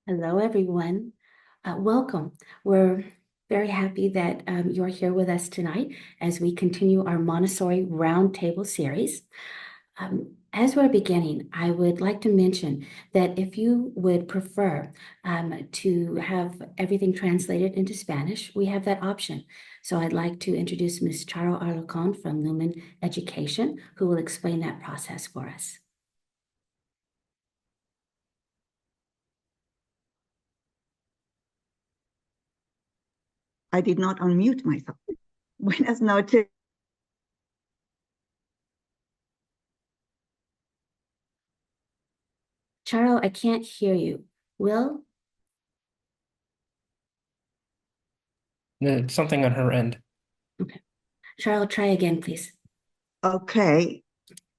Hello, everyone. Welcome. We're very happy that you're here with us tonight as we continue our Montessori Roundtable series. As we're beginning, I would like to mention that if you would prefer to have everything translated into Spanish, we have that option. So I'd like to introduce Ms. Charo Arlacon from Lumen Education, who will explain that process for us. I did not unmute myself. Buenas noches. Charo, I can't hear you. Will? Something on her end. Okay. Charo, try again, please. Okay.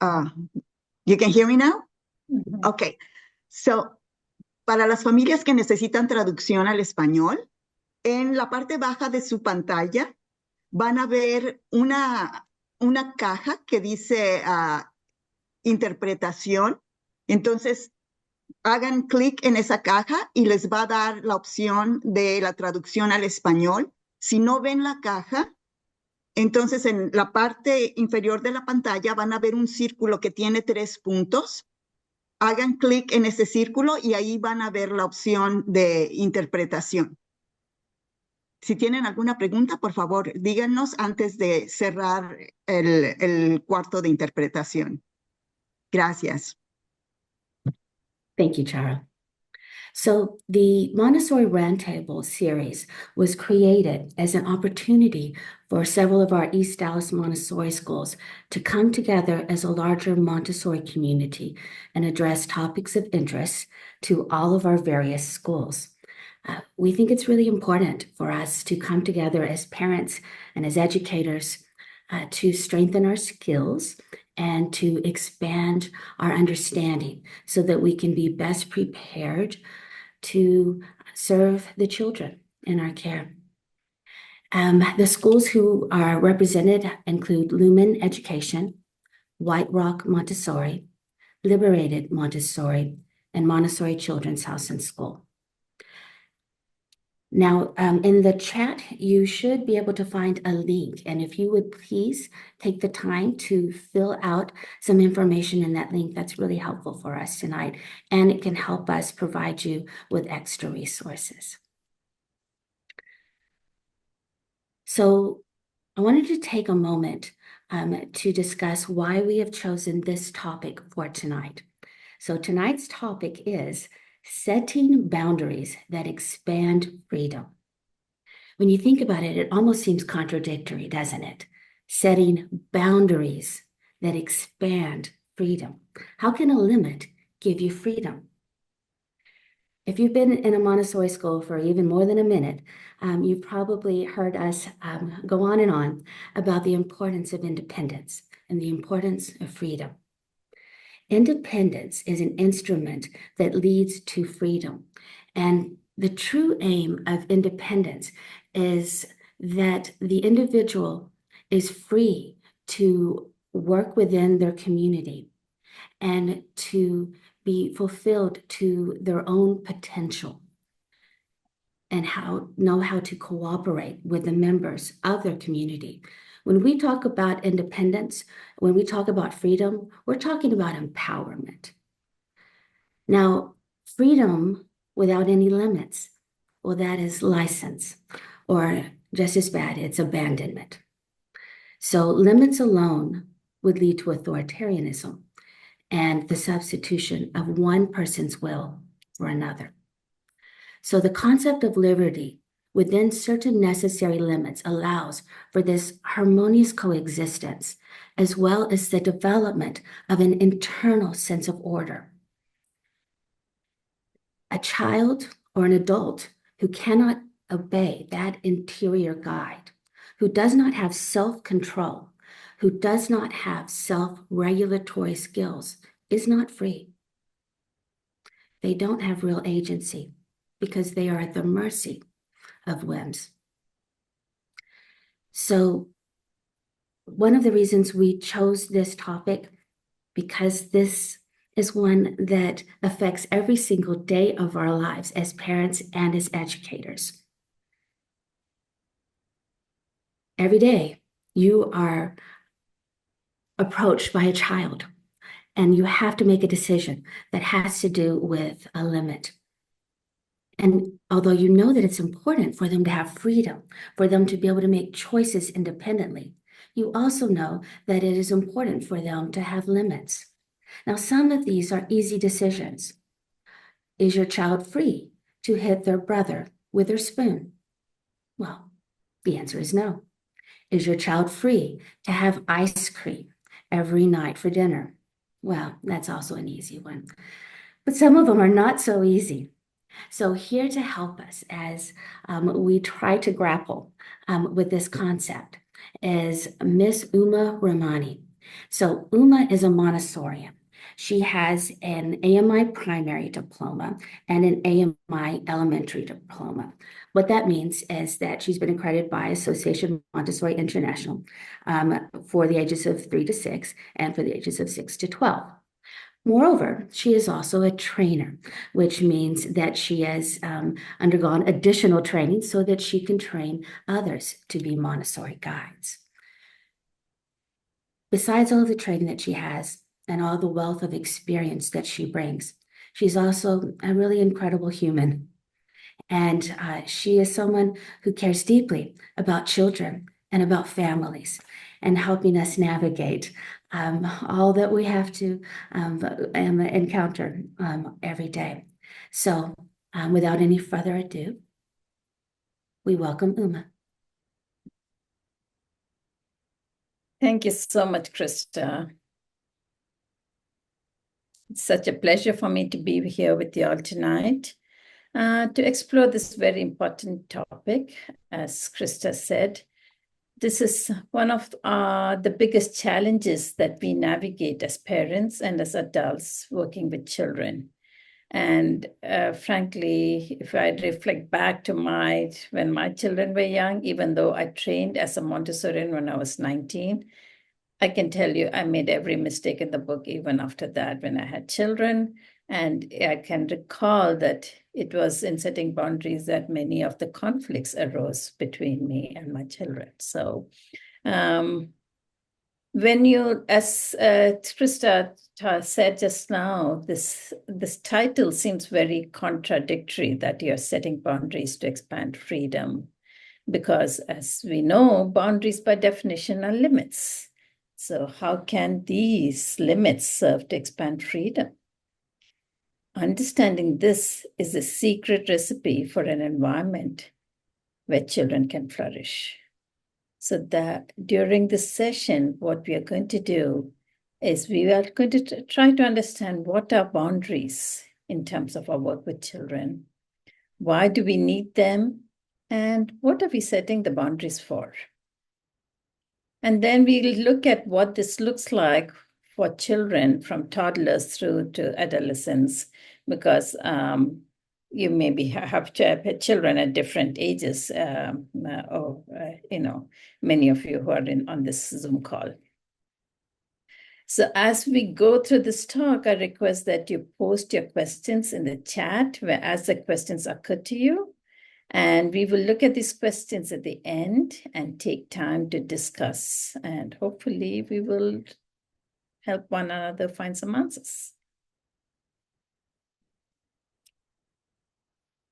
You can hear me now? Okay. So, para las familias que necesitan traducción al español, en la parte baja de su pantalla van a ver una caja que dice interpretación. Entonces, hagan clic en esa caja y les va a dar la opción de la traducción al español. Si no ven la caja, entonces en la parte inferior de la pantalla van a ver un círculo que tiene 3 puntos. Hagan clic en ese círculo y ahí van a ver la opción de interpretación. Si tienen alguna pregunta, por favor, díganos antes de cerrar el cuarto de interpretación. Gracias. Thank you, Charo. So the Montessori Roundtable series was created as an opportunity for several of our East Dallas Montessori schools to come together as a larger Montessori community and address topics of interest to all of our various schools. We think it's really important for us to come together as parents and as educators to strengthen our skills and to expand our understanding so that we can be best prepared to serve the children in our care. The schools who are represented include Lumen Education, White Rock Montessori, Liberated Montessori, and Montessori Children's House and School. Now, in the chat, you should be able to find a link. And if you would please take the time to fill out some information in that link, that's really helpful for us tonight. And it can help us provide you with extra resources. So I wanted to take a moment to discuss why we have chosen this topic for tonight. So tonight's topic is setting boundaries that expand freedom. When you think about it, it almost seems contradictory, doesn't it? Setting boundaries that expand freedom. How can a limit give you freedom? If you've been in a Montessori school for even more than a minute, you've probably heard us go on and on about the importance of independence and the importance of freedom. Independence is an instrument that leads to freedom. And the true aim of independence is that the individual is free to work within their community and to be fulfilled to their own potential and know how to cooperate with the members of their community. When we talk about independence, when we talk about freedom, we're talking about empowerment. Now, freedom without any limits, well, that is license, or just as bad, it's abandonment. So limits alone would lead to authoritarianism and the substitution of one person's will for another. So the concept of liberty within certain necessary limits allows for this harmonious coexistence, as well as the development of an internal sense of order. A child or an adult who cannot obey that interior guide, who does not have self-control, who does not have self-regulatory skills, is not free. They don't have real agency because they are at the mercy of whims. So one of the reasons we chose this topic, because this is one that affects every single day of our lives as parents and as educators. Every day, you are approached by a child, and you have to make a decision that has to do with a limit. And although you know that it's important for them to have freedom, for them to be able to make choices independently, you also know that it is important for them to have limits. Now, some of these are easy decisions. Is your child free to hit their brother with their spoon? Well, the answer is no. Is your child free to have ice cream every night for dinner? Well, that's also an easy one. But some of them are not so easy. So here to help us as we try to grapple with this concept is Miss Uma Ramani. So Uma is a Montessorian. She has an AMI primary diploma and an AMI elementary diploma. What that means is that she's been accredited by Association Montessori International for the ages of 3 to 6 and for the ages of 6 to 12. Moreover, she is also a trainer, which means that she has undergone additional training so that she can train others to be Montessori guides. Besides all of the training that she has and all the wealth of experience that she brings, she's also a really incredible human. And she is someone who cares deeply about children and about families and helping us navigate all that we have to encounter every day. So without any further ado, we welcome Uma. Thank you so much, Krista. It's such a pleasure for me to be here with you all tonight to explore this very important topic. As Krista said, this is one of the biggest challenges that we navigate as parents and as adults working with children. And frankly, if I reflect back to when my children were young, even though I trained as a Montessorian when I was 19, I can tell you I made every mistake in the book, even after that, when I had children. And I can recall that it was in setting boundaries that many of the conflicts arose between me and my children. So when you, as Krista said just now, this title seems very contradictory, that you're setting boundaries to expand freedom, because as we know, boundaries by definition are limits. So how can these limits serve to expand freedom? Understanding this is a secret recipe for an environment where children can flourish. So that during this session, what we are going to do is we are going to try to understand what are boundaries in terms of our work with children. Why do we need them? And what are we setting the boundaries for? And then we'll look at what this looks like for children from toddlers through to adolescents, because you maybe have children at different ages, many of you who are on this Zoom call. So as we go through this talk, I request that you post your questions in the chat as the questions occur to you. And we will look at these questions at the end and take time to discuss. And hopefully we will help one another find some answers.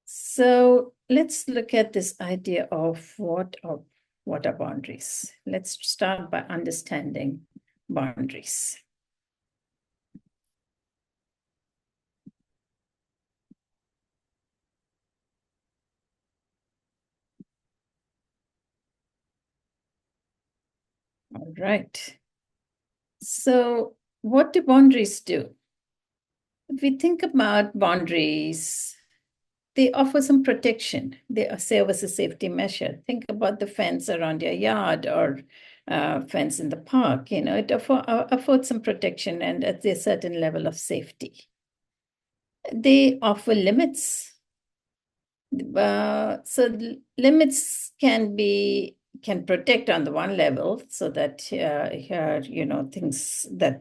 So let's look at this idea of what are boundaries. Let's start by understanding boundaries. All right. So what do boundaries do? If we think about boundaries, they offer some protection. They serve as a safety measure. Think about the fence around your yard or fence in the park. It affords some protection and at a certain level of safety. They offer limits. So limits can be can protect on the one level so that things that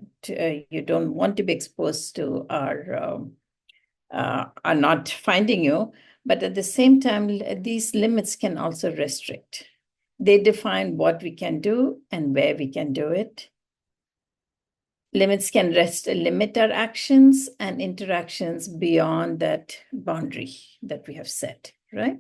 you don't want to be exposed to are not finding you. But at the same time, these limits can also restrict. They define what we can do and where we can do it. Limits can limit our actions and interactions beyond that boundary that we have set, right?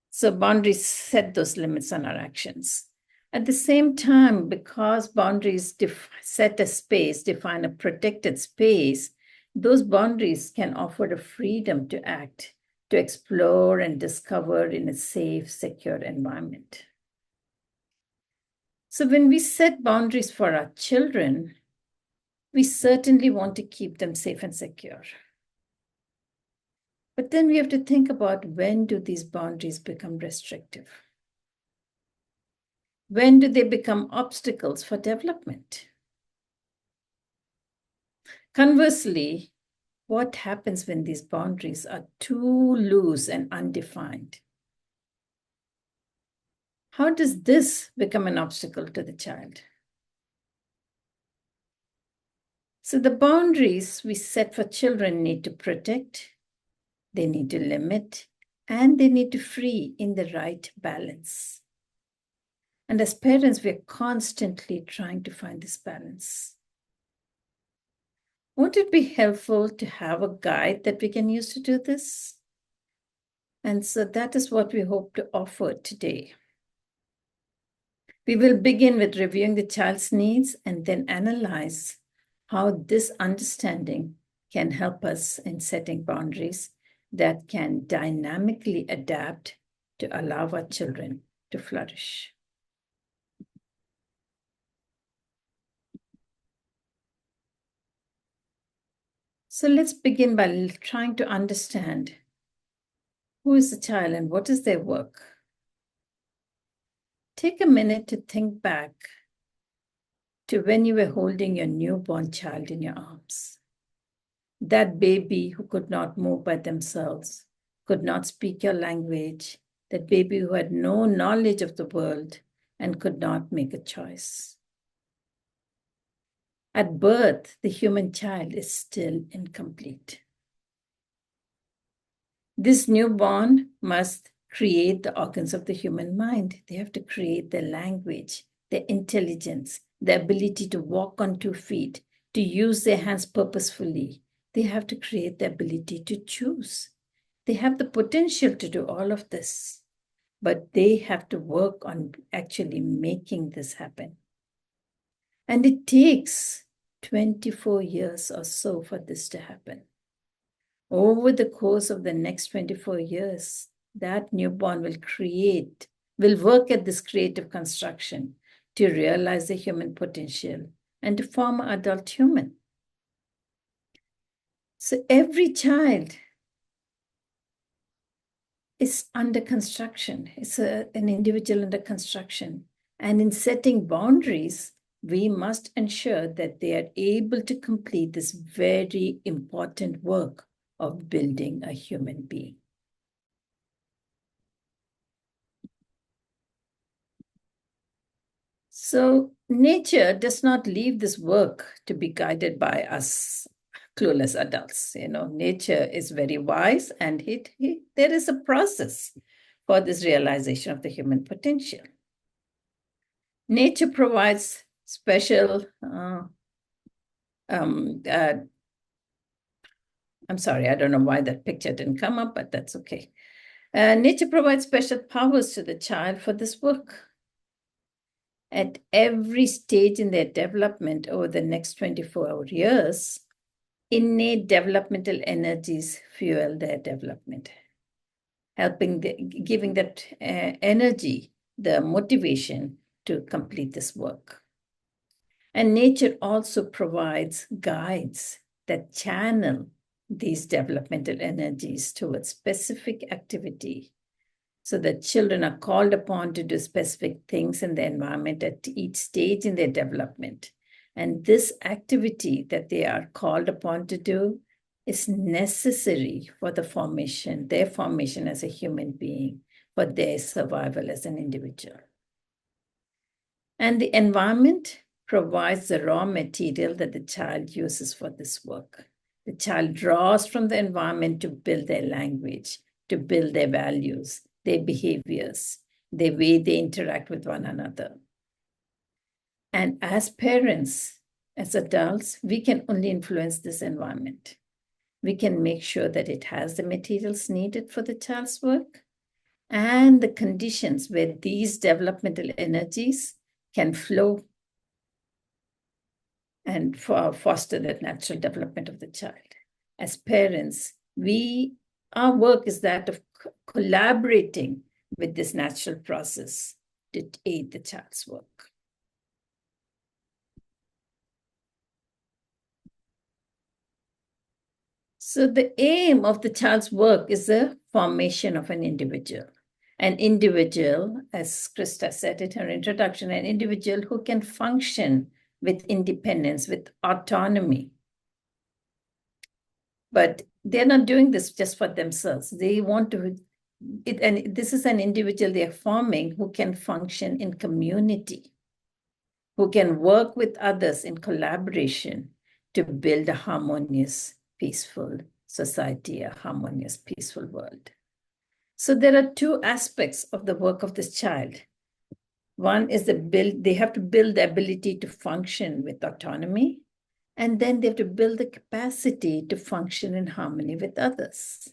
So boundaries set those limits on our actions. At the same time, because boundaries set a space, define a protected space, those boundaries can offer a freedom to act, to explore and discover in a safe, secure environment. So when we set boundaries for our children, we certainly want to keep them safe and secure. But then we have to think about, when do these boundaries become restrictive? When do they become obstacles for development? Conversely, what happens when these boundaries are too loose and undefined? How does this become an obstacle to the child? So the boundaries we set for children need to protect, they need to limit, and they need to free in the right balance. And as parents, we're constantly trying to find this balance. Won't it be helpful to have a guide that we can use to do this? And so that is what we hope to offer today. We will begin with reviewing the child's needs and then analyze how this understanding can help us in setting boundaries that can dynamically adapt to allow our children to flourish. So let's begin by trying to understand, who is the child and what is their work? Take a minute to think back to when you were holding your newborn child in your arms. That baby who could not move by themselves, could not speak your language, that baby who had no knowledge of the world and could not make a choice. At birth, the human child is still incomplete. This newborn must create the organs of the human mind. They have to create their language, their intelligence, the ability to walk on 2 feet, to use their hands purposefully. They have to create the ability to choose. They have the potential to do all of this, but they have to work on actually making this happen. And it takes 24 years or so for this to happen. Over the course of the next 24 years, that newborn will work at this creative construction to realize the human potential and to form an adult human. So every child is under construction. It's an individual under construction. And in setting boundaries, we must ensure that they are able to complete this very important work of building a human being. So nature does not leave this work to be guided by us clueless adults. Nature is very wise, and there is a process for this realization of the human potential. Nature provides special, I'm sorry, I don't know why that picture didn't come up, but that's okay. Nature provides special powers to the child for this work. At every stage in their development over the next 24 years, innate developmental energies fuel their development, giving that energy the motivation to complete this work. And nature also provides guides that channel these developmental energies towards specific activity, so that children are called upon to do specific things in the environment at each stage in their development. And this activity that they are called upon to do is necessary for their formation as a human being, for their survival as an individual. And the environment provides the raw material that the child uses for this work. The child draws from the environment to build their language, to build their values, their behaviors, the way they interact with one another. And as parents, as adults, we can only influence this environment. We can make sure that it has the materials needed for the child's work and the conditions where these developmental energies can flow and foster the natural development of the child. As parents, our work is that of collaborating with this natural process to aid the child's work. So the aim of the child's work is the formation of an individual. An individual, as Krista said in her introduction, an individual who can function with independence, with autonomy. But they're not doing this just for themselves. They want to, and this is an individual they're forming who can function in community, who can work with others in collaboration to build a harmonious, peaceful society, a harmonious, peaceful world. So there are two aspects of the work of this child. One is they have to build the ability to function with autonomy, and then they have to build the capacity to function in harmony with others.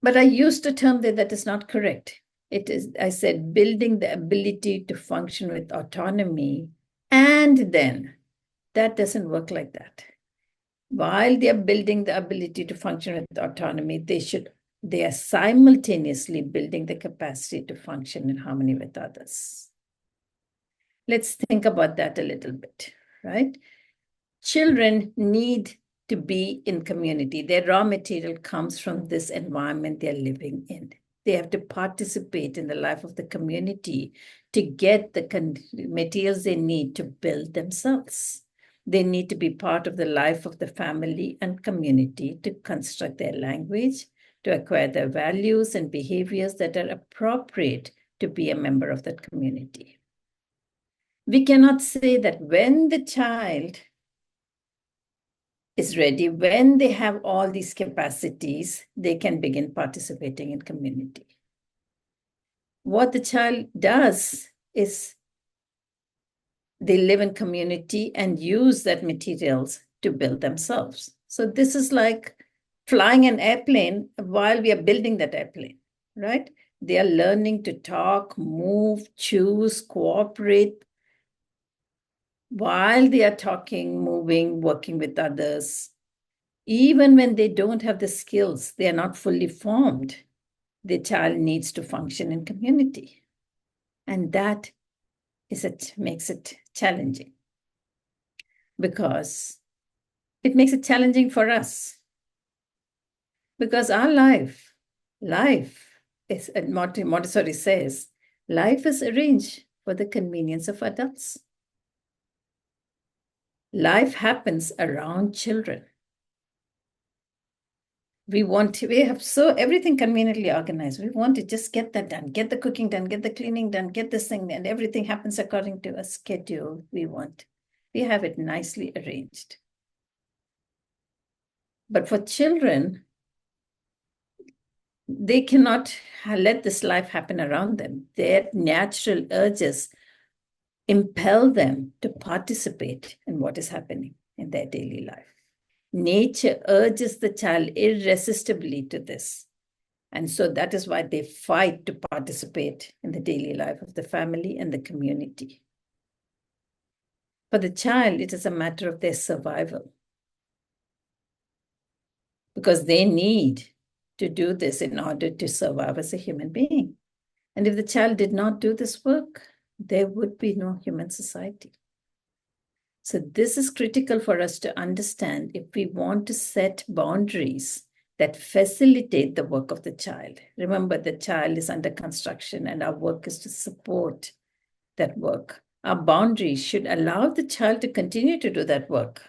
But I used a term there that is not correct. It is, I said, building the ability to function with autonomy, and then that doesn't work like that. While they are building the ability to function with autonomy, they are simultaneously building the capacity to function in harmony with others. Let's think about that a little bit, right? Children need to be in community. Their raw material comes from this environment they're living in. They have to participate in the life of the community to get the materials they need to build themselves. They need to be part of the life of the family and community to construct their language, to acquire their values and behaviors that are appropriate to be a member of that community. We cannot say that when the child is ready, when they have all these capacities, they can begin participating in community. What the child does is they live in community and use that materials to build themselves. So this is like flying an airplane while we are building that airplane, right? They are learning to talk, move, choose, cooperate while they are talking, moving, working with others. Even when they don't have the skills, they are not fully formed, the child needs to function in community. And that makes it challenging, because it makes it challenging for us. Because our life is, and Montessori says, life is arranged for the convenience of adults. Life happens around children. We have everything conveniently organized. We want to just get that done, get the cooking done, get the cleaning done, get this thing, and everything happens according to a schedule we want. We have it nicely arranged. But for children, they cannot let this life happen around them. Their natural urges impel them to participate in what is happening in their daily life. Nature urges the child irresistibly to this. And so that is why they fight to participate in the daily life of the family and the community. For the child, it is a matter of their survival, because they need to do this in order to survive as a human being. And if the child did not do this work, there would be no human society. So this is critical for us to understand if we want to set boundaries that facilitate the work of the child. Remember, the child is under construction and our work is to support that work. Our boundaries should allow the child to continue to do that work,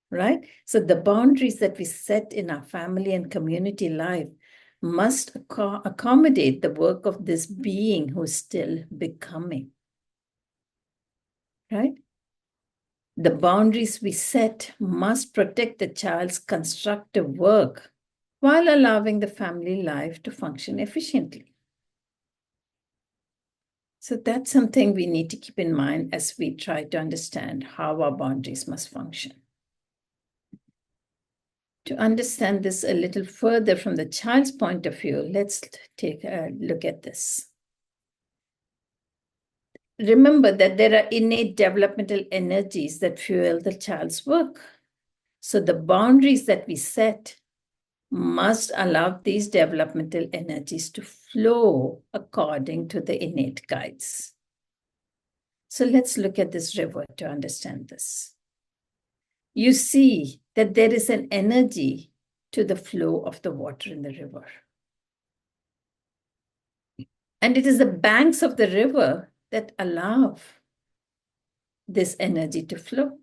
right? So the boundaries that we set in our family and community life must accommodate the work of this being who's still becoming, right? The boundaries we set must protect the child's constructive work while allowing the family life to function efficiently. So that's something we need to keep in mind as we try to understand how our boundaries must function. To understand this a little further from the child's point of view, let's take a look at this. Remember that there are innate developmental energies that fuel the child's work. So the boundaries that we set must allow these developmental energies to flow according to the innate guides. So let's look at this river to understand this. You see that there is an energy to the flow of the water in the river. And it is the banks of the river that allow this energy to flow.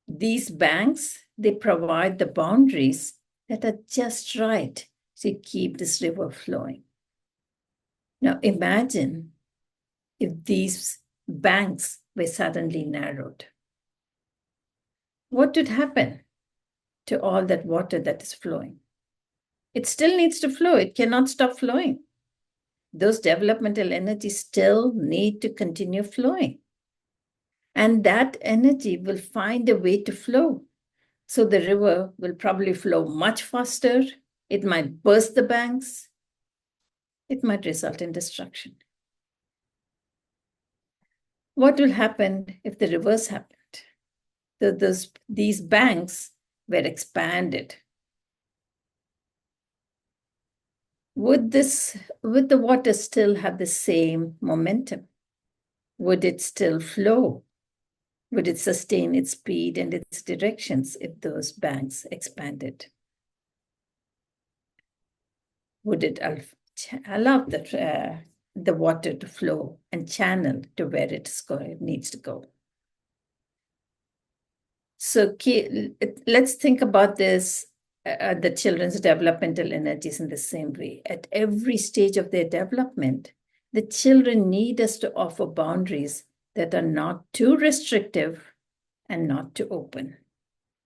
These banks, they provide the boundaries that are just right to keep this river flowing. Now imagine if these banks were suddenly narrowed. What would happen to all that water that is flowing? It still needs to flow. It cannot stop flowing. Those developmental energies still need to continue flowing. And that energy will find a way to flow. So the river will probably flow much faster. It might burst the banks. It might result in destruction. What will happen if the reverse happened? These banks were expanded. Would the water still have the same momentum? Would it still flow? Would it sustain its speed and its directions if those banks expanded? Would it allow the water to flow and channel to where it needs to go? So let's think about this, the children's developmental energies in the same way. At every stage of their development, the children need us to offer boundaries that are not too restrictive and not too open.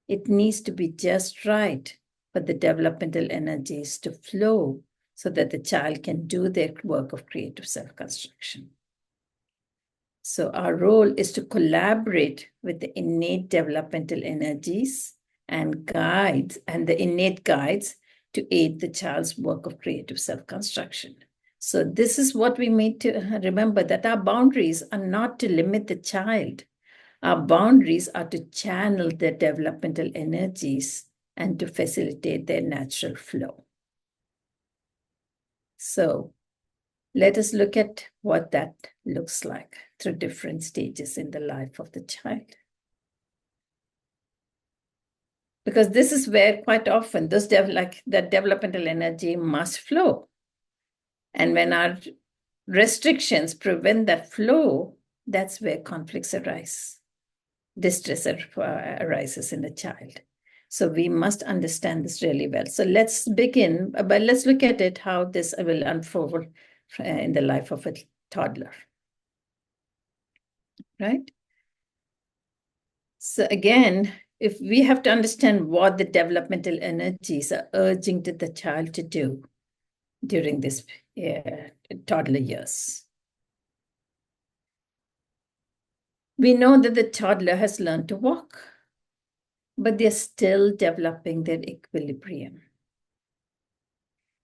It needs to be just right for the developmental energies to flow so that the child can do their work of creative self-construction. So our role is to collaborate with the innate developmental energies and guides and the innate guides to aid the child's work of creative self-construction. So this is what we need to remember, that our boundaries are not to limit the child. Our boundaries are to channel their developmental energies and to facilitate their natural flow. So let us look at what that looks like through different stages in the life of the child. Because this is where quite often that developmental energy must flow. And when our restrictions prevent that flow, that's where conflicts arise. Distress arises in the child. So we must understand this really well. So let's begin, but let's look at it, how this will unfold in the life of a toddler, right? So again, if we have to understand what the developmental energies are urging to the child to do during this toddler years. We know that the toddler has learned to walk, but they're still developing their equilibrium.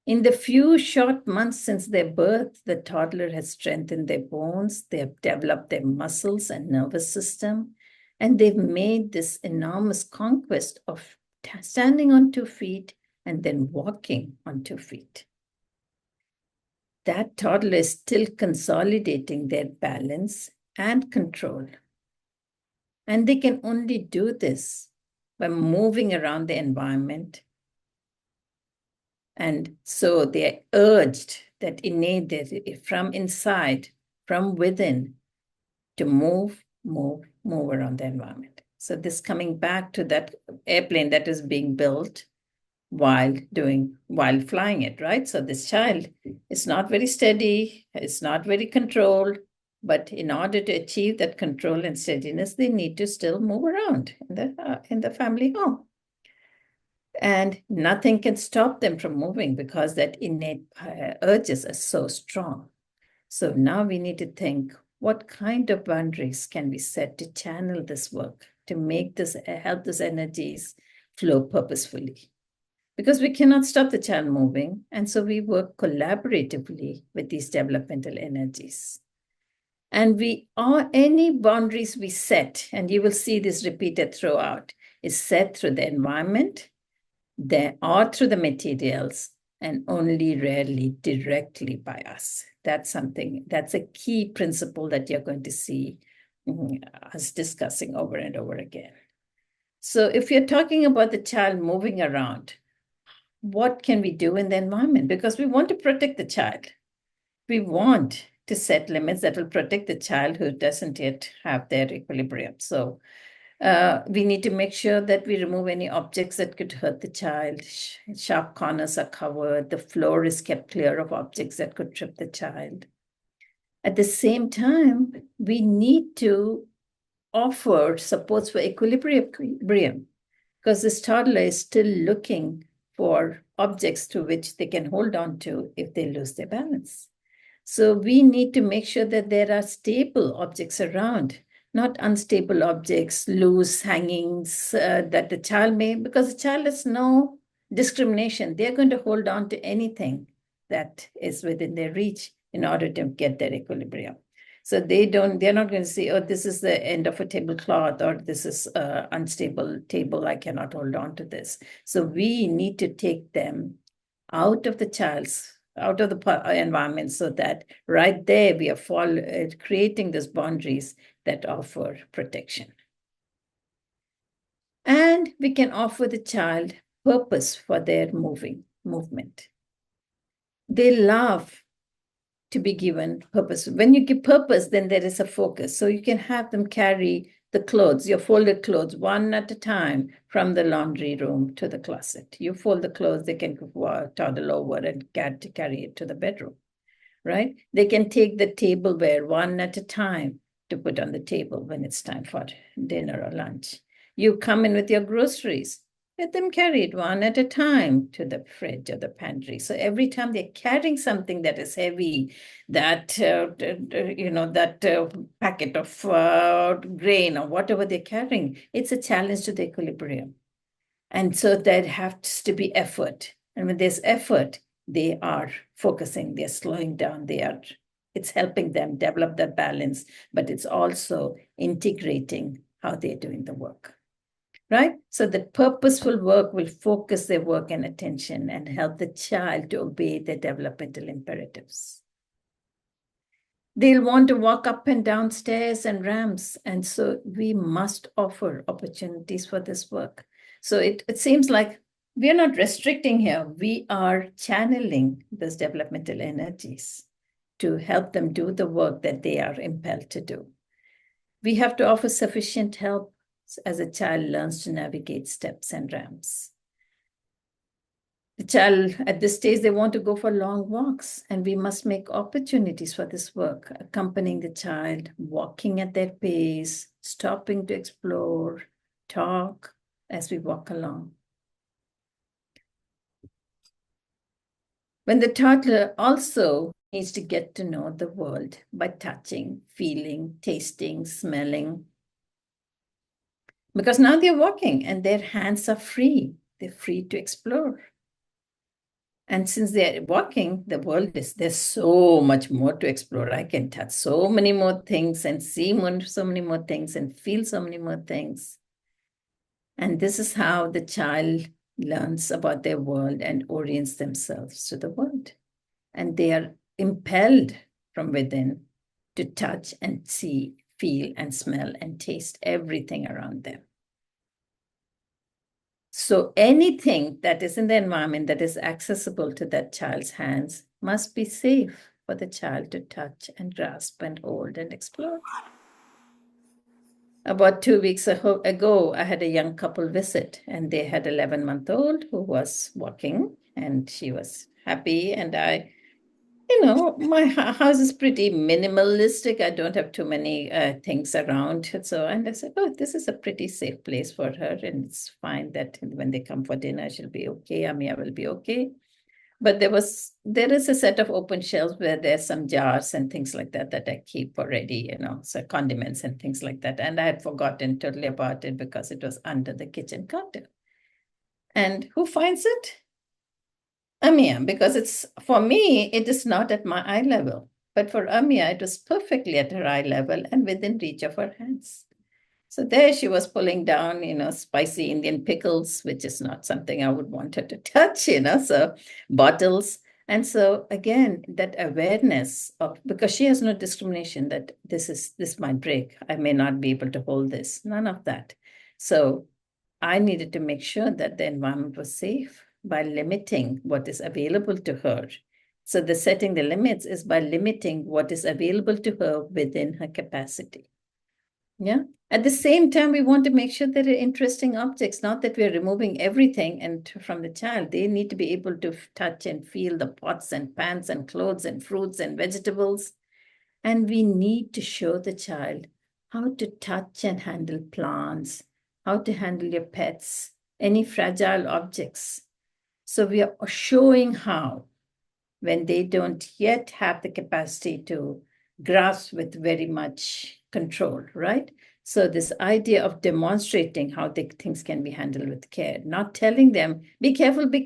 In the few short months since their birth, the toddler has strengthened their bones, they have developed their muscles and nervous system, and they've made this enormous conquest of standing on 2 feet and then walking on 2 feet. That toddler is still consolidating their balance and control. And they can only do this by moving around the environment. And so they're urged that innate from inside, from within, to move around the environment. So this coming back to that airplane that is being built, while flying it, right? So this child is not very steady, it's not very controlled, but in order to achieve that control and steadiness, they need to still move around in the family home. And nothing can stop them from moving because that innate urges are so strong. So now we need to think, what kind of boundaries can we set to channel this work, to make this, help these energies flow purposefully? Because we cannot stop the child moving. And so we work collaboratively with these developmental energies. And any boundaries we set, and you will see this repeated throughout, is set through the environment, or through the materials, and only rarely directly by us. That's a key principle that you're going to see us discussing over and over again. So if you're talking about the child moving around, what can we do in the environment? Because we want to protect the child. We want to set limits that will protect the child who doesn't yet have their equilibrium. So we need to make sure that we remove any objects that could hurt the child. Sharp corners are covered. The floor is kept clear of objects that could trip the child. At the same time, we need to offer supports for equilibrium because this toddler is still looking for objects to which they can hold on to if they lose their balance. So we need to make sure that there are stable objects around, not unstable objects, loose hangings that the child may, because the child has no discrimination. They're going to hold on to anything that is within their reach in order to get their equilibrium. So they're not going to say, oh, this is the end of a tablecloth, or this is an unstable table, I cannot hold on to this. So we need to take them out of the environment so that right there we are creating these boundaries that offer protection. And we can offer the child purpose for their movement. They love to be given purpose. When you give purpose, then there is a focus. So you can have them carry the clothes, your folded clothes, one at a time from the laundry room to the closet. You fold the clothes, they can toddle over and carry it to the bedroom, right? They can take the tableware one at a time to put on the table when it's time for dinner or lunch. You come in with your groceries. Let them carry it one at a time to the fridge or the pantry. So every time they're carrying something that is heavy, that packet of grain or whatever they're carrying, it's a challenge to the equilibrium. And so there has to be effort. And when there's effort, they are focusing, they're slowing down, it's helping them develop that balance, but it's also integrating how they're doing the work. Right? So the purposeful work will focus their work and attention and help the child to obey their developmental imperatives. They'll want to walk up and down stairs and ramps. And so we must offer opportunities for this work. So it seems like we are not restricting here. We are channeling those developmental energies to help them do the work that they are impelled to do. We have to offer sufficient help as a child learns to navigate steps and ramps. The child at this stage, they want to go for long walks, and we must make opportunities for this work, accompanying the child, walking at their pace, stopping to explore, talk as we walk along. When the toddler also needs to get to know the world by touching, feeling, tasting, smelling, because now they're walking and their hands are free. They're free to explore. And since they're walking, there's so much more to explore. I can touch so many more things and see so many more things and feel so many more things. And this is how the child learns about their world and orients themselves to the world. And they are impelled from within to touch and see, feel and smell and taste everything around them. So anything that is in the environment that is accessible to that child's hands must be safe for the child to touch and grasp and hold and explore. About 2 weeks ago, I had a young couple visit, and they had 11-month-old who was walking, and she was happy. And my house is pretty minimalistic. I don't have too many things around. And I said, oh, this is a pretty safe place for her. And it's fine that when they come for dinner, she'll be okay. Amia will be okay. But there is a set of open shelves where there's some jars and things like that I keep already, so condiments and things like that. And I had forgotten totally about it because it was under the kitchen counter. And who finds it? Amia, because for me, it is not at my eye level. But for Amia, it was perfectly at her eye level and within reach of her hands. So there she was pulling down, spicy Indian pickles, which is not something I would want her to touch, so bottles. And so again, that awareness because she has no discrimination that this might break. I may not be able to hold this, none of that. So I needed to make sure that the environment was safe by limiting what is available to her. So the setting the limits is by limiting what is available to her within her capacity. Yeah. At the same time, we want to make sure that they're interesting objects, not that we're removing everything from the child. They need to be able to touch and feel the pots and pans and clothes and fruits and vegetables. And we need to show the child how to touch and handle plants, how to handle your pets, any fragile objects. So we are showing how, when they don't yet have the capacity to grasp with very much control, right? So this idea of demonstrating how things can be handled with care, not telling them, be careful, be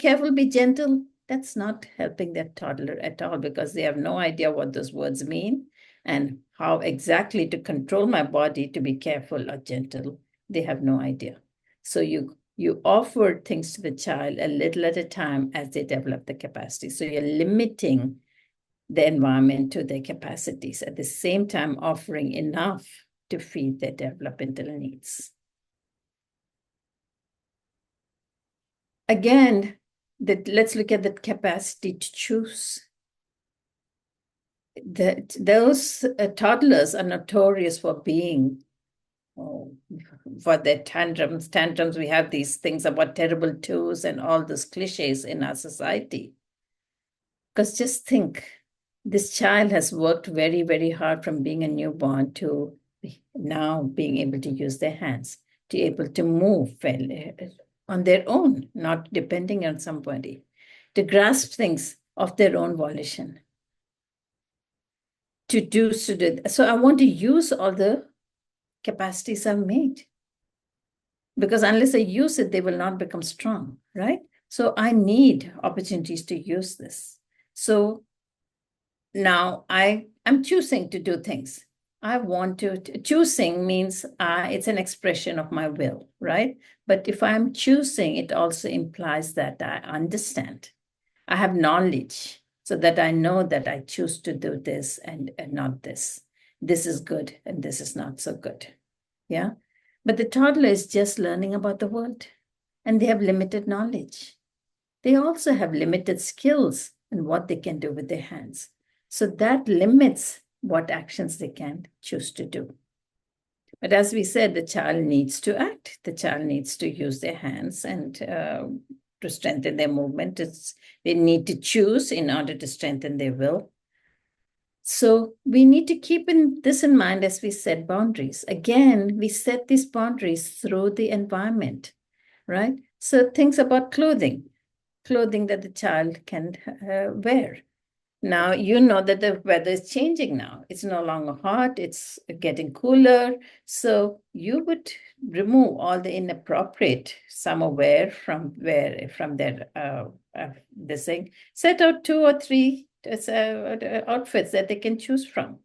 gentle, that's not helping that toddler at all because they have no idea what those words mean and how exactly to control my body to be careful or gentle. They have no idea. So you offer things to the child a little at a time as they develop the capacity. So you're limiting the environment to their capacities, at the same time offering enough to feed their developmental needs. Again, let's look at the capacity to choose. Those toddlers are notorious for being for their tantrums. We have these things about terrible twos and all those cliches in our society. Because just think, this child has worked very, very hard from being a newborn to now being able to use their hands, to able to move on their own, not depending on somebody, to grasp things of their own volition. So I want to use all the capacities I've made. Because unless I use it, they will not become strong, right? So I need opportunities to use this. So now I'm choosing to do things. Choosing means it's an expression of my will, right? But if I'm choosing, it also implies that I understand. I have knowledge so that I know that I choose to do this and not this. This is good and this is not so good. Yeah. But the toddler is just learning about the world and they have limited knowledge. They also have limited skills and what they can do with their hands. So that limits what actions they can choose to do. But as we said, the child needs to act. The child needs to use their hands and to strengthen their movement. They need to choose in order to strengthen their will. So we need to keep this in mind as we set boundaries. Again, we set these boundaries through the environment, right? So things about clothing that the child can wear. Now, you know that the weather is changing now. It's no longer hot, it's getting cooler. So you would remove all the inappropriate summer wear from their this thing. Set out 2 or 3 outfits that they can choose from.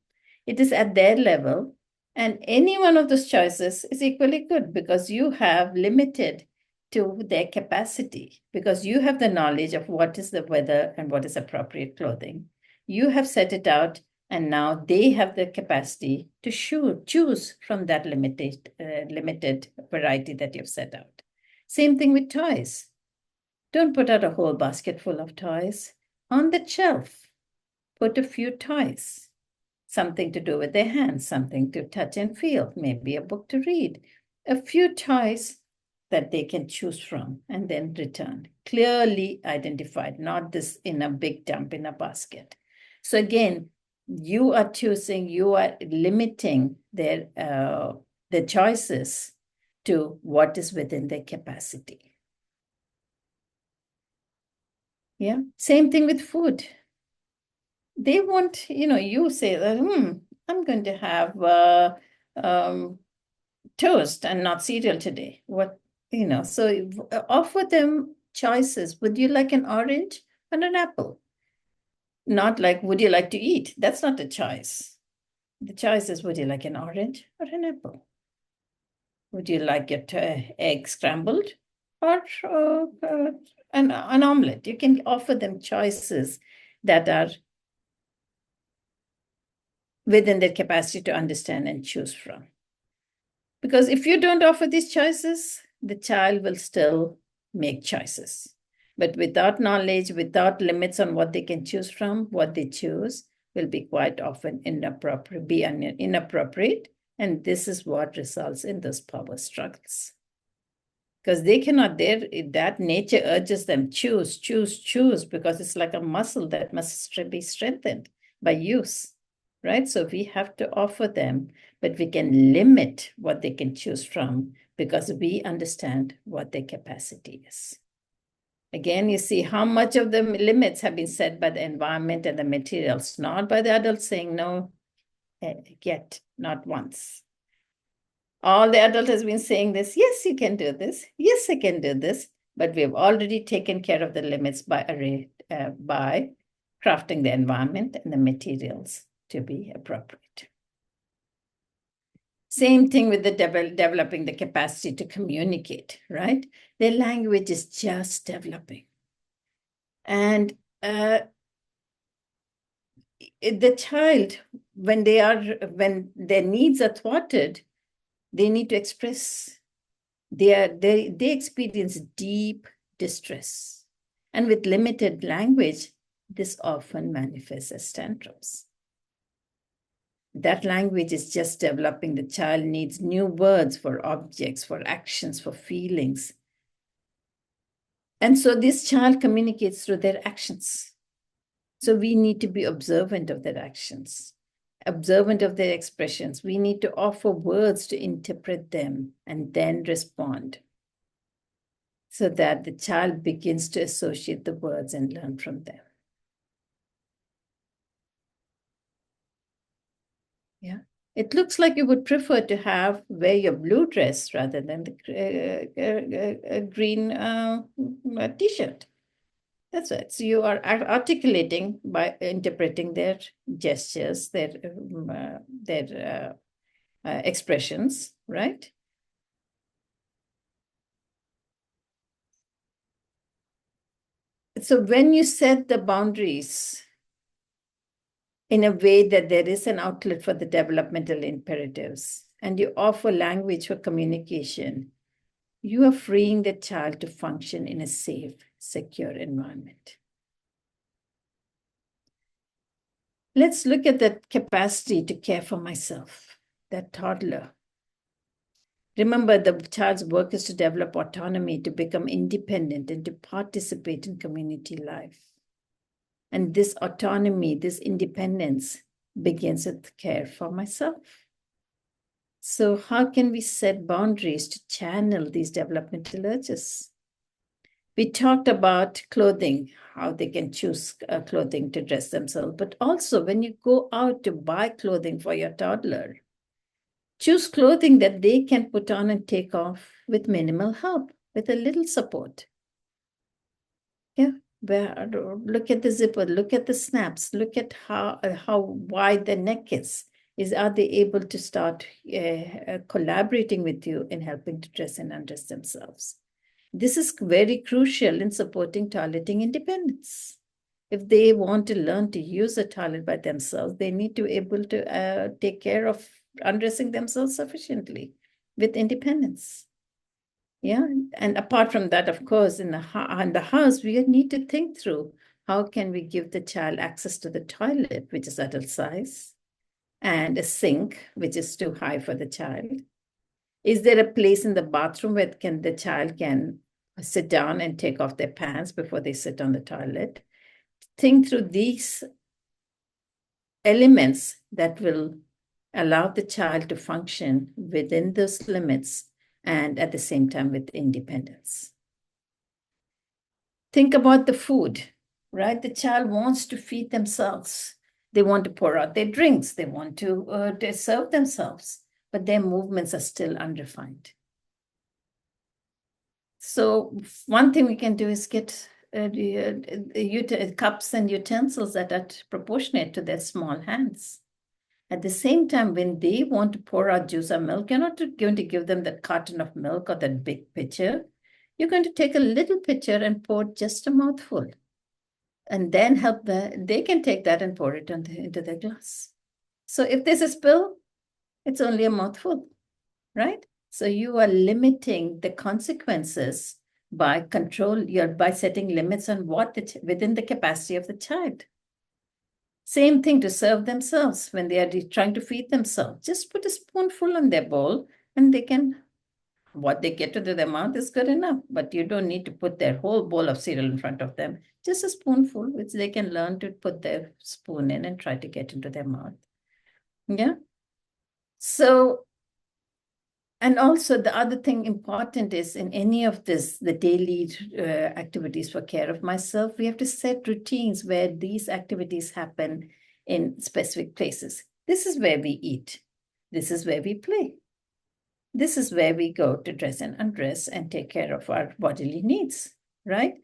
It is at their level. And any one of those choices is equally good because you have limited to their capacity, because you have the knowledge of what is the weather and what is appropriate clothing. You have set it out, and now they have the capacity to choose from that limited variety that you've set out. Same thing with toys. Don't put out a whole basket full of toys. On the shelf, put a few toys. something to do with their hands, something to touch and feel, maybe a book to read, a few toys that they can choose from and then return. Clearly identified, not this in a big dump in a basket. So again, you are choosing, you are limiting their choices to what is within their capacity. Yeah, same thing with food. They want, you say that, I'm going to have toast and not cereal today. So offer them choices. Would you like an orange and an apple? Not like, would you like to eat? That's not a choice. The choice is, would you like an orange or an apple? Would you like your egg scrambled or an omelet? You can offer them choices that are within their capacity to understand and choose from. Because if you don't offer these choices, the child will still make choices. But without knowledge, without limits on what they can choose from, what they choose will be quite often inappropriate. And this is what results in those power struggles. Because they cannot, that nature urges them, choose, because it's like a muscle that must be strengthened by use, right? So we have to offer them, but we can limit what they can choose from because we understand what their capacity is. Again, you see how much of the limits have been set by the environment and the materials, not by the adults saying no, yet, not once. All the adult has been saying this, yes, you can do this. Yes, I can do this. But we've already taken care of the limits by crafting the environment and the materials to be appropriate. Same thing with the developing the capacity to communicate, right? Their language is just developing. And the child, when their needs are thwarted, they need to express. They experience deep distress. And with limited language, this often manifests as tantrums. That language is just developing. The child needs new words for objects, for actions, for feelings. And so this child communicates through their actions. So we need to be observant of their actions, observant of their expressions. We need to offer words to interpret them and then respond so that the child begins to associate the words and learn from them. Yeah. It looks like you would prefer to wear your blue dress rather than the green t-shirt. That's it. So you are articulating by interpreting their gestures, their expressions, right? So when you set the boundaries in a way that there is an outlet for the developmental imperatives, and you offer language for communication, you are freeing the child to function in a safe, secure environment. Let's look at that capacity to care for myself, that toddler. Remember, the child's work is to develop autonomy, to become independent, and to participate in community life. And this autonomy, this independence begins with care for myself. So how can we set boundaries to channel these developmental urges? We talked about clothing, how they can choose clothing to dress themselves, but also when you go out to buy clothing for your toddler, choose clothing that they can put on and take off with minimal help, with a little support. Yeah. Look at the zipper, look at the snaps, look at how wide the neck is. Are they able to start collaborating with you in helping to dress and undress themselves? This is very crucial in supporting toileting independence. If they want to learn to use a toilet by themselves, they need to be able to take care of undressing themselves sufficiently with independence. Yeah, and apart from that, of course, in the house, we need to think through how can we give the child access to the toilet, which is adult size, and a sink, which is too high for the child? Is there a place in the bathroom where the child can sit down and take off their pants before they sit on the toilet? Think through these elements that will allow the child to function within those limits and at the same time with independence. Think about the food, right? The child wants to feed themselves. They want to pour out their drinks. They want to serve themselves, but their movements are still unrefined. So one thing we can do is get cups and utensils that are proportionate to their small hands. At the same time, when they want to pour out juice or milk, you're not going to give them that carton of milk or that big pitcher. You're going to take a little pitcher and pour just a mouthful. And then they can take that and pour it into their glass. So if there's a spill, it's only a mouthful, right? So you are limiting the consequences by setting limits on within the capacity of the child. Same thing to serve themselves when they are trying to feed themselves. Just put a spoonful in their bowl and what they get into their mouth is good enough, but you don't need to put their whole bowl of cereal in front of them. Just a spoonful, which they can learn to put their spoon in and try to get into their mouth. Yeah. So, and also the other thing important is in any of the daily activities for care of myself, we have to set routines where these activities happen in specific places. This is where we eat. This is where we play. This is where we go to dress and undress and take care of our bodily needs, right?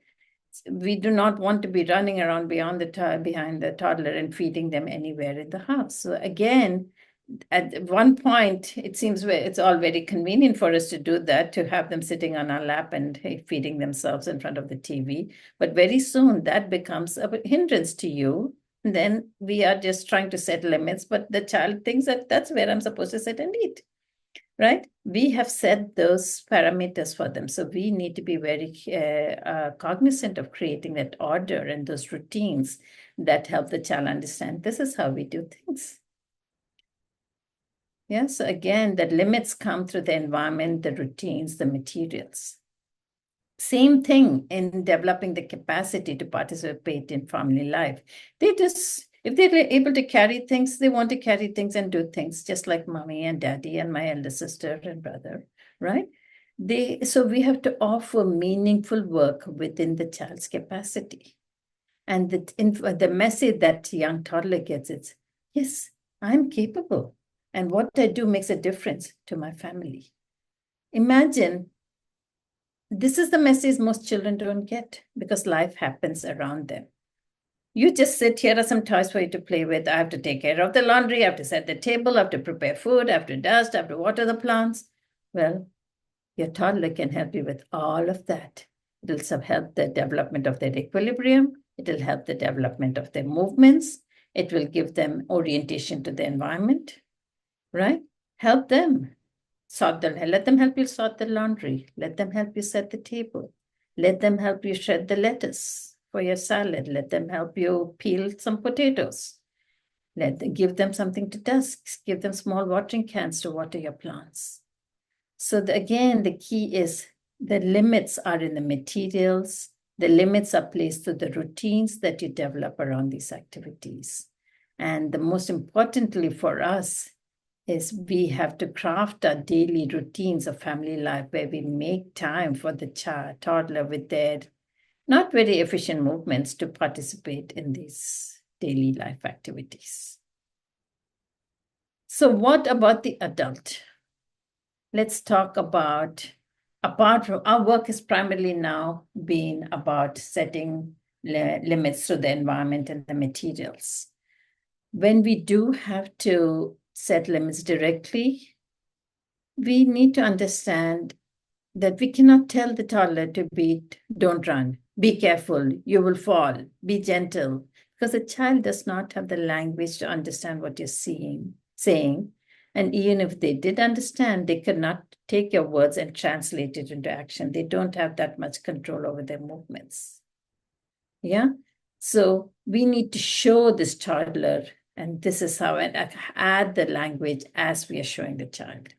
We do not want to be running around behind the toddler and feeding them anywhere in the house. So again, at one point, it seems it's all very convenient for us to do that, to have them sitting on our lap and feeding themselves in front of the TV. But very soon that becomes a hindrance to you. And then we are just trying to set limits, but the child thinks that that's where I'm supposed to sit and eat, right? We have set those parameters for them. So we need to be very cognizant of creating that order and those routines that help the child understand this is how we do things. Yeah, so again, the limits come through the environment, the routines, the materials. Same thing in developing the capacity to participate in family life. If they're able to carry things, they want to carry things and do things, just like mommy and daddy and my elder sister and brother, right? So we have to offer meaningful work within the child's capacity. And the message that young toddler gets is, yes, I'm capable. And what I do makes a difference to my family. Imagine, this is the message most children don't get because life happens around them. You just sit, here are some toys for you to play with. I have to take care of the laundry. I have to set the table. I have to prepare food. I have to dust. I have to water the plants. Well, your toddler can help you with all of that. It'll help the development of their equilibrium. It'll help the development of their movements. It will give them orientation to the environment. Right? Help them. Let them help you sort the laundry. Let them help you set the table. Let them help you shred the lettuce for your salad. Let them help you peel some potatoes. Give them something to dust. Give them small watering cans to water your plants. So again, the key is the limits are in the materials. The limits are placed through the routines that you develop around these activities. And the most importantly for us is we have to craft our daily routines of family life where we make time for the toddler with their not very efficient movements to participate in these daily life activities. So what about the adult? Let's talk about, apart from our work is primarily now being about setting limits to the environment and the materials. When we do have to set limits directly, we need to understand that we cannot tell the toddler to don't run, be careful, you will fall, be gentle, because the child does not have the language to understand what you're saying. And even if they did understand, they could not take your words and translate it into action. They don't have that much control over their movements. Yeah. So we need to show this toddler And this is how I add the language as we are showing the child.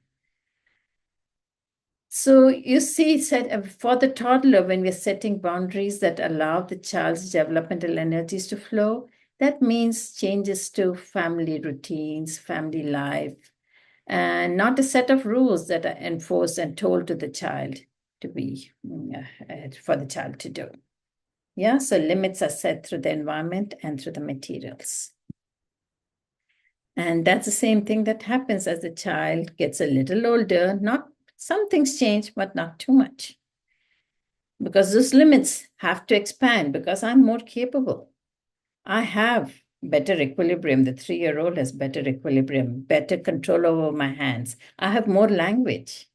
So you see, for the toddler, when we're setting boundaries that allow the child's developmental energies to flow, that means changes to family routines, family life, and not a set of rules that are enforced and told to the child to be, for the child to do. Yeah, so limits are set through the environment and through the materials. And that's the same thing that happens as the child gets a little older. Some things change, but not too much. Because those limits have to expand because I'm more capable. I have better equilibrium. The 3-year-old has better equilibrium, better control over my hands. I have more language.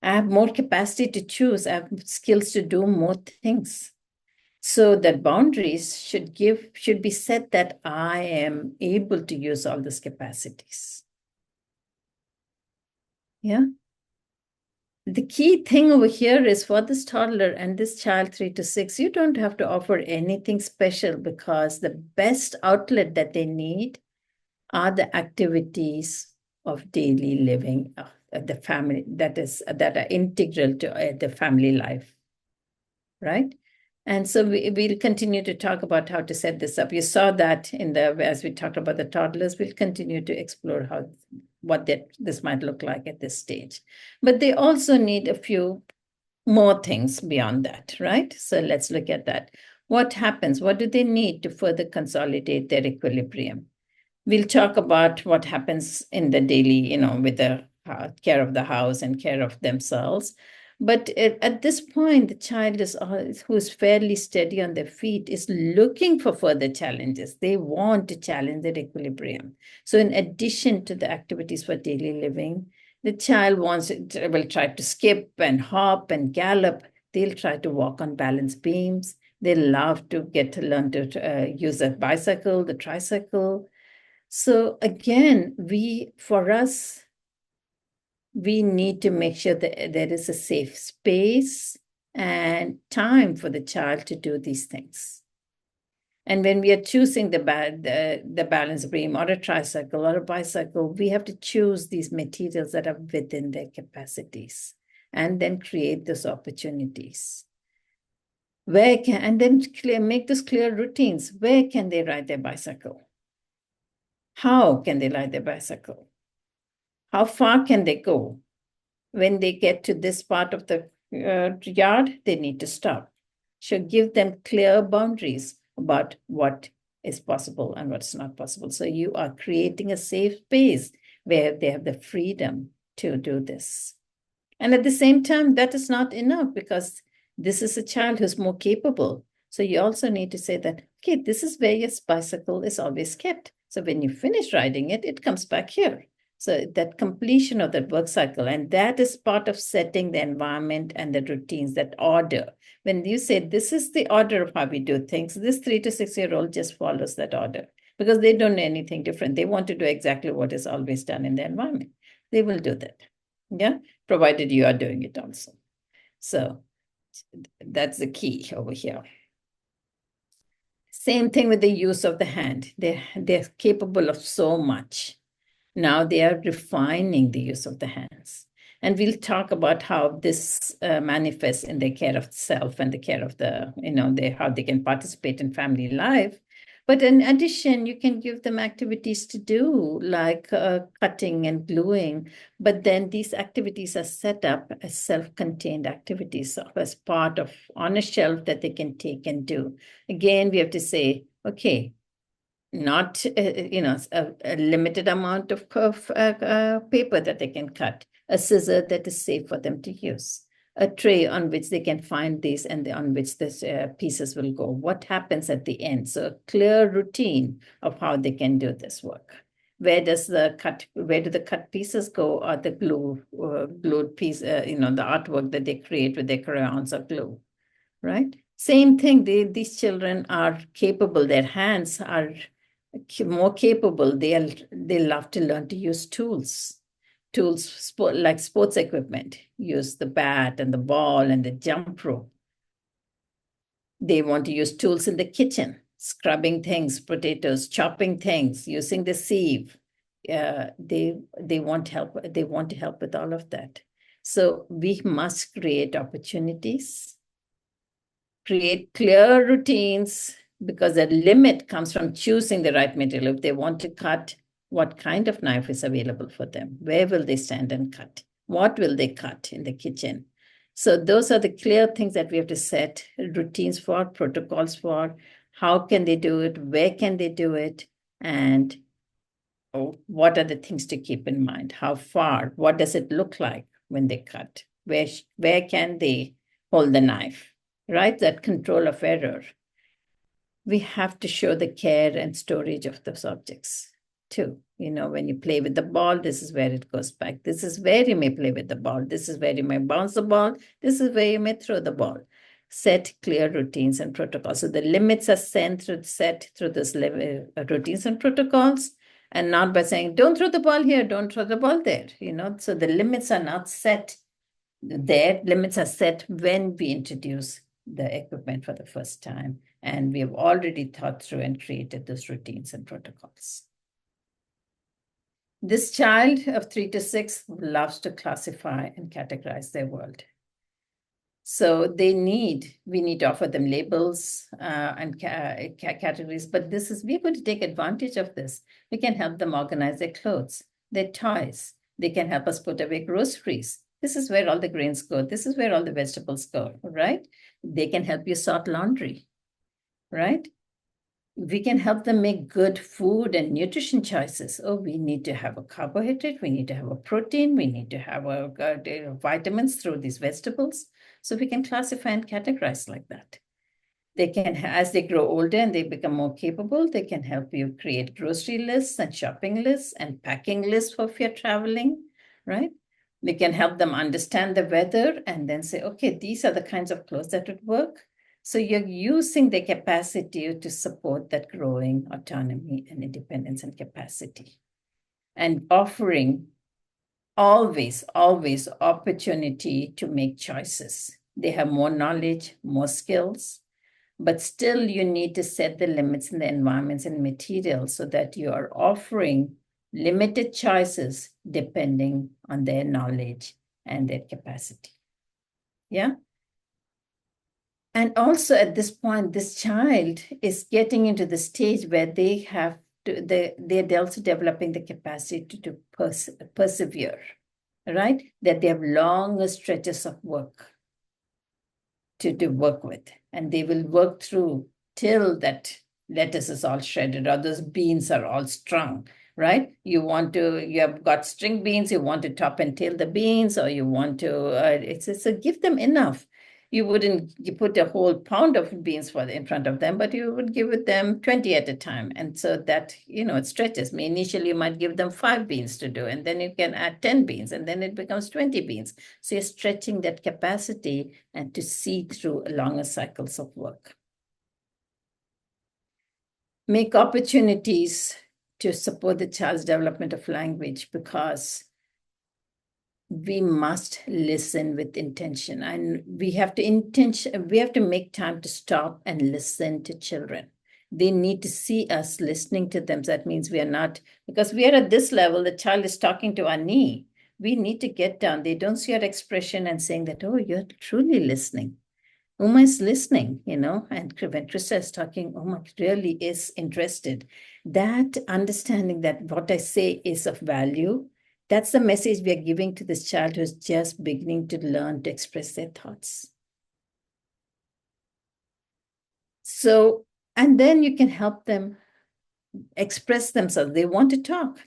I have more capacity to choose. I have skills to do more things. So that boundaries should be set that I am able to use all these capacities. Yeah. The key thing over here is for this toddler and this child 3 to 6, you don't have to offer anything special because the best outlet that they need are the activities of daily living of the family that are integral to the family life, right? And so we'll continue to talk about how to set this up. You saw that as we talked about the toddlers. We'll continue to explore what this might look like at this stage. But they also need a few more things beyond that, right? So let's look at that. What happens? What do they need to further consolidate their equilibrium? We'll talk about what happens in the daily, with the care of the house and care of themselves. But at this point, the child who's fairly steady on their feet is looking for further challenges. They want to challenge their equilibrium. So in addition to the activities for daily living, the child will try to skip and hop and gallop. They'll try to walk on balance beams. They love to learn to use a bicycle, the tricycle. So again, for us, we need to make sure that there is a safe space and time for the child to do these things. And when we are choosing the balance beam or a tricycle or a bicycle, we have to choose these materials that are within their capacities and then create those opportunities. And then make those clear routines. Where can they ride their bicycle? How can they ride their bicycle? How far can they go? When they get to this part of the yard, they need to stop. So give them clear boundaries about what is possible and what's not possible. So you are creating a safe space where they have the freedom to do this. And at the same time, that is not enough because this is a child who's more capable. So you also need to say that, okay, this is where your bicycle is always kept. So when you finish riding it, it comes back here. So that completion of that work cycle, and that is part of setting the environment and the routines, that order. When you say this is the order of how we do things, this 3 to 6-year-old just follows that order because they don't know anything different. They want to do exactly what is always done in the environment. They will do that, yeah, provided you are doing it also. So that's the key over here. Same thing with the use of the hand. They're capable of so much. Now they are refining the use of the hands. And we'll talk about how this manifests in their care of self and the care of how they can participate in family life. But in addition, you can give them activities to do like cutting and gluing. But then these activities are set up as self-contained activities as part of on a shelf that they can take and do. Again, we have to say, okay, not a limited amount of paper that they can cut, a scissor that is safe for them to use, a tray on which they can find these and on which the pieces will go. What happens at the end? So a clear routine of how they can do this work. Where do the cut pieces go, or the glued piece, the artwork that they create with their crayons or glue, right? Same thing, these children are capable, their hands are more capable. They love to learn to use tools, like sports equipment, use the bat and the ball and the jump rope. They want to use tools in the kitchen. scrubbing things, potatoes, chopping things, using the sieve. They want help. They want to help with all of that. So we must create opportunities, create clear routines, because the limit comes from choosing the right material. If they want to cut, what kind of knife is available for them? Where will they stand and cut? What will they cut in the kitchen? So those are the clear things that we have to set routines for, protocols for. How can they do it? Where can they do it? And what are the things to keep in mind? How far? What does it look like when they cut? Where can they hold the knife? Right? That control of error. We have to show the care and storage of those objects too. When you play with the ball, this is where it goes back. This is where you may play with the ball. This is where you may bounce the ball. This is where you may throw the ball. Set clear routines and protocols. So the limits are set through this routines and protocols, and not by saying, don't throw the ball here, don't throw the ball there. So the limits are not set there. Limits are set when we introduce the equipment for the first time. And we have already thought through and created those routines and protocols. This child of 3 to 6 loves to classify and categorize their world. So we need to offer them labels and categories, but we're going to take advantage of this. We can help them organize their clothes, their toys. They can help us put away groceries. This is where all the grains go. This is where all the vegetables go, right? They can help you sort laundry, right? We can help them make good food and nutrition choices. Oh, we need to have a carbohydrate. We need to have a protein. We need to have vitamins through these vegetables. So we can classify and categorize like that. They can, as they grow older and they become more capable, they can help you create grocery lists and shopping lists and packing lists for if you're traveling, right? We can help them understand the weather and then say, okay, these are the kinds of clothes that would work. So you're using the capacity to support that growing autonomy and independence and capacity, and offering always opportunity to make choices. They have more knowledge, more skills, but still you need to set the limits in the environments and materials so that you are offering limited choices depending on their knowledge and their capacity. Yeah. And also at this point, this child is getting into the stage where they're also developing the capacity to persevere, right? That they have longer stretches of work to work with, and they will work through till that lettuce is all shredded or those beans are all strung, right? You have got string beans, you want to top and tail the beans, or you want to, give them enough. You put a whole pound of beans in front of them, but you would give them 20 at a time. And so that, it stretches. Initially, you might give them 5 beans to do, and then you can add 10 beans, and then it becomes 20 beans. So you're stretching that capacity and to see through longer cycles of work. Make opportunities to support the child's development of language, because we must listen with intention, and we have to make time to stop and listen to children. They need to see us listening to them. So that means we are not, because we are at this level, the child is talking to our knee. We need to get down. They don't see our expression and saying that, oh, you're truly listening. Uma is listening, and when Krista is talking, Uma really is interested. That understanding that what I say is of value, that's the message we are giving to this child who's just beginning to learn to express their thoughts. So, and then you can help them express themselves. They want to talk.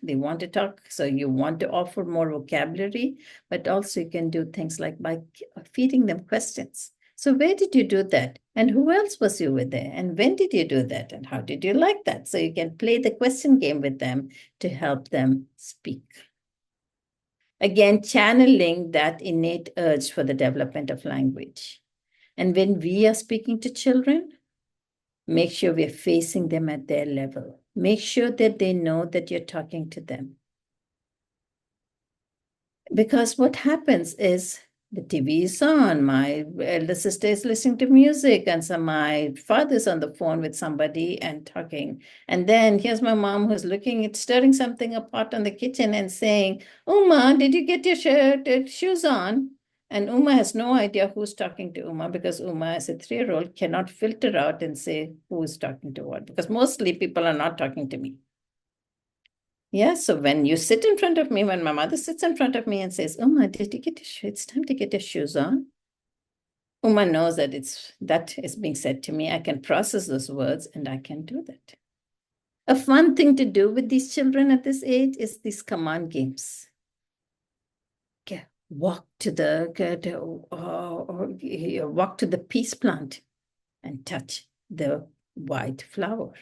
So you want to offer more vocabulary, but also you can do things like by feeding them questions. So where did you do that? And who else was you with there? And when did you do that? And how did you like that? So you can play the question game with them to help them speak. Again, channeling that innate urge for the development of language. And when we are speaking to children, make sure we're facing them at their level. Make sure that they know that you're talking to them. Because what happens is The TV is on, my elder sister is listening to music, and so my father's on the phone with somebody and talking. And then here's my mom who's looking at stirring something apart in the kitchen and saying, Uma, did you get your shoes on? And Uma has no idea who's talking to Uma, because Uma, as a 3-year-old, cannot filter out and say who is talking to what, because mostly people are not talking to me. Yeah, so when you sit in front of me, when my mother sits in front of me and says, Uma, did you get your shoes? It's time to get your shoes on. Uma knows that that is being said to me. I can process those words and I can do that. A fun thing to do with these children at this age is these command games. Okay, walk to the peace plant and touch the white flower.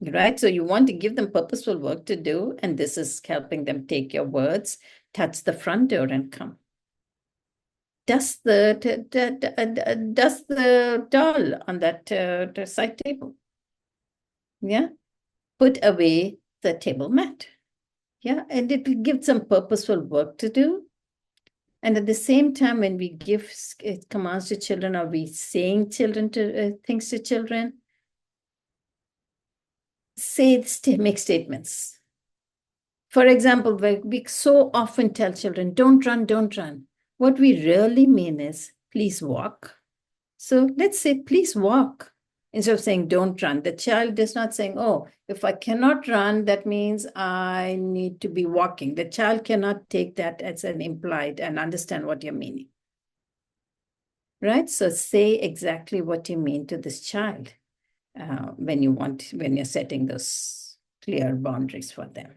Right? So you want to give them purposeful work to do, and this is helping them take your words, touch the front door and come. Dust the doll on that side table. Yeah. Put away the table mat. Yeah. And it will give some purposeful work to do. And at the same time, when we give commands to children, or we saying things to children, make statements. For example, we so often tell children, don't run, don't run. What we really mean is, please walk. So let's say, please walk. Instead of saying, don't run. The child is not saying, oh, if I cannot run, that means I need to be walking. The child cannot take that as an implied and understand what you're meaning. Right? So say exactly what you mean to this child when you're setting those clear boundaries for them.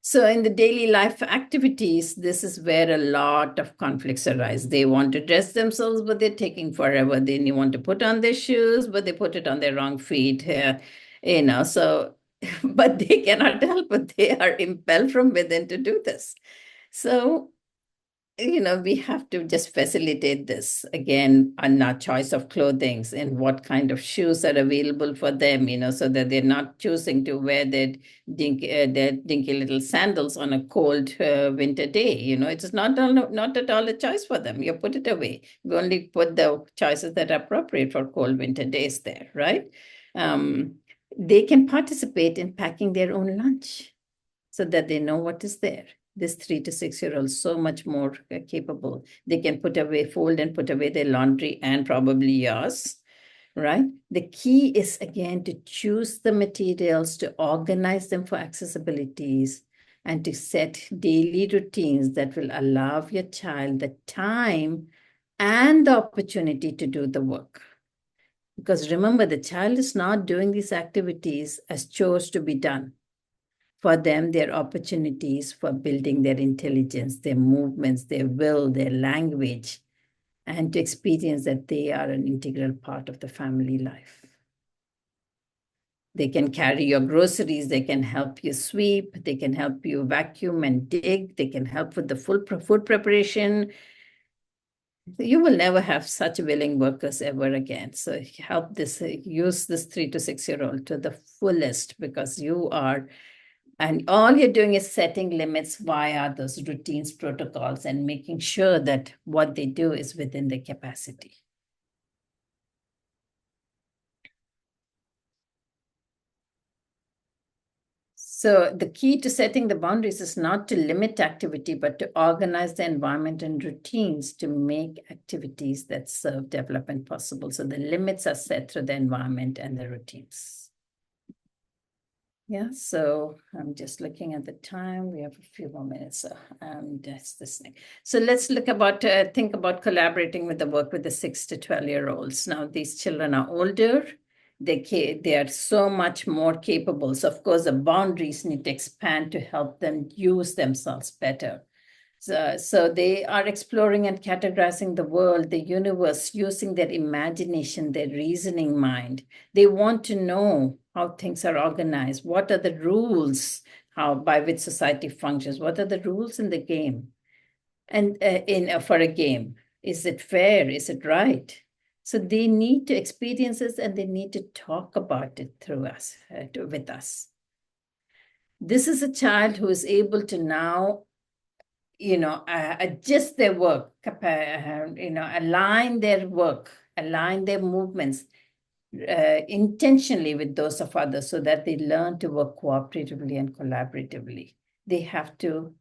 So in the daily life activities, this is where a lot of conflicts arise. They want to dress themselves, but they're taking forever. They want to put on their shoes, but they put it on their wrong feet. So, but they cannot help it. They are impelled from within to do this. So, we have to just facilitate this again on our choice of clothing and what kind of shoes are available for them, so that they're not choosing to wear their dinky little sandals on a cold winter day. It's not at all a choice for them. You put it away. We only put the choices that are appropriate for cold winter days there, right? They can participate in packing their own lunch so that they know what is there. This 3 to 6-year-old so much more capable. They can fold and put away their laundry and probably yours, right? The key is, again, to choose the materials, to organize them for accessibilities, and to set daily routines that will allow your child the time and the opportunity to do the work. Because remember, the child is not doing these activities as chores to be done. For them, they're opportunities for building their intelligence, their movements, their will, their language, and to experience that they are an integral part of the family life. They can carry your groceries, they can help you sweep, they can help you vacuum and dig, they can help with the full food preparation. You will never have such willing workers ever again. So use this 3 to 6-year-old to the fullest, because and all you're doing is setting limits via those routines, protocols, and making sure that what they do is within their capacity. So the key to setting the boundaries is not to limit activity, but to organize the environment and routines to make activities that serve development possible. So the limits are set through the environment and the routines. Yeah, so I'm just looking at the time. We have a few more minutes, so that's this thing. So let's think about collaborating with the work with the 6 to 12-year-olds. Now, these children are older. They are so much more capable. So, of course, the boundaries need to expand to help them use themselves better. So they are exploring and categorizing the world, the universe, using their imagination, their reasoning mind. They want to know how things are organized. What are the rules by which society functions? What are the rules in the game? And for a game, is it fair? Is it right? So they need to experience this, and they need to talk about it with us. This is a child who is able to now adjust their work, align their work, align their movements intentionally with those of others so that they learn to work cooperatively and collaboratively. They have to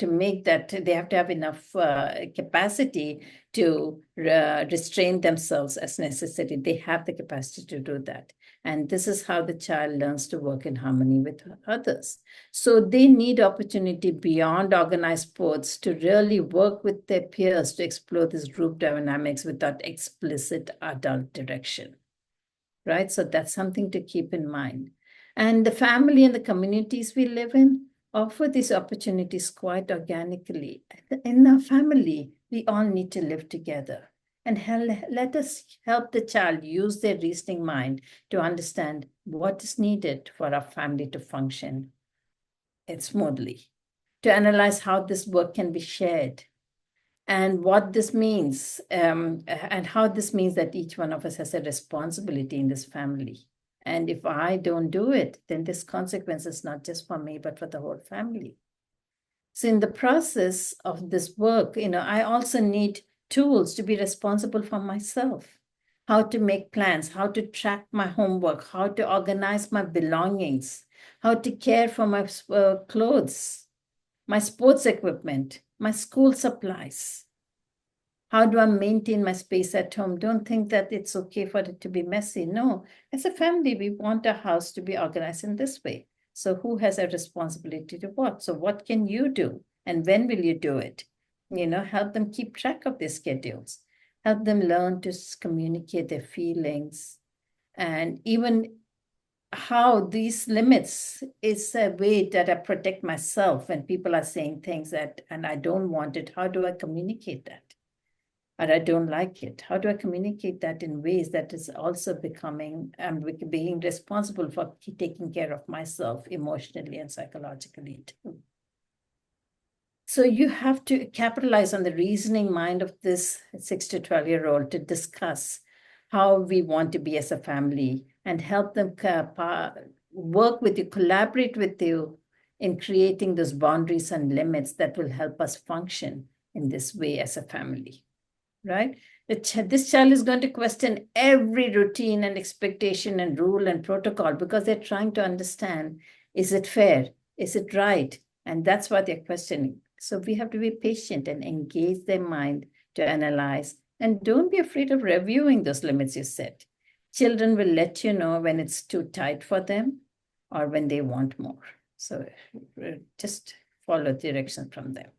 make that, they have to have enough capacity to restrain themselves as necessary. They have the capacity to do that. And this is how the child learns to work in harmony with others. So they need opportunity beyond organized sports to really work with their peers to explore this group dynamics without explicit adult direction, right? So that's something to keep in mind. And the family and the communities we live in offer these opportunities quite organically. In our family, we all need to live together. And let us help the child use their reasoning mind to understand what is needed for our family to function smoothly, to analyze how this work can be shared, and what this means, and how this means that each one of us has a responsibility in this family. And if I don't do it, then this consequence is not just for me, but for the whole family. So in the process of this work, I also need tools to be responsible for myself, how to make plans, how to track my homework, how to organize my belongings, how to care for my clothes, my sports equipment, my school supplies. How do I maintain my space at home? Don't think that it's okay for it to be messy. No, as a family, we want our house to be organized in this way. So who has a responsibility to what? So what can you do? And when will you do it? Help them keep track of their schedules. Help them learn to communicate their feelings. And even how these limits is a way that I protect myself when people are saying things and I don't want it. How do I communicate that? Or I don't like it. How do I communicate that in ways that is also being responsible for taking care of myself emotionally and psychologically too? So you have to capitalize on the reasoning mind of this 6 to 12-year-old to discuss how we want to be as a family and help them work with you, collaborate with you in creating those boundaries and limits that will help us function in this way as a family. Right? This child is going to question every routine and expectation and rule and protocol because they're trying to understand, is it fair? Is it right? And that's what they're questioning. So we have to be patient and engage their mind to analyze. And don't be afraid of reviewing those limits you set. Children will let you know when it's too tight for them or when they want more. So just follow direction from them.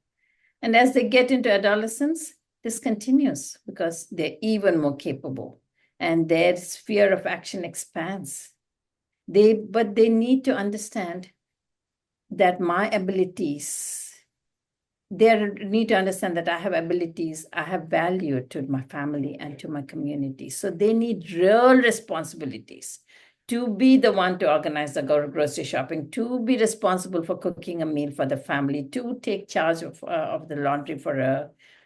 And as they get into adolescence, this continues because they're even more capable and their sphere of action expands. But they need to understand that my abilities, they need to understand that I have abilities, I have value to my family and to my community. So they need real responsibilities to be the one to organize the grocery shopping, to be responsible for cooking a meal for the family, to take charge of the laundry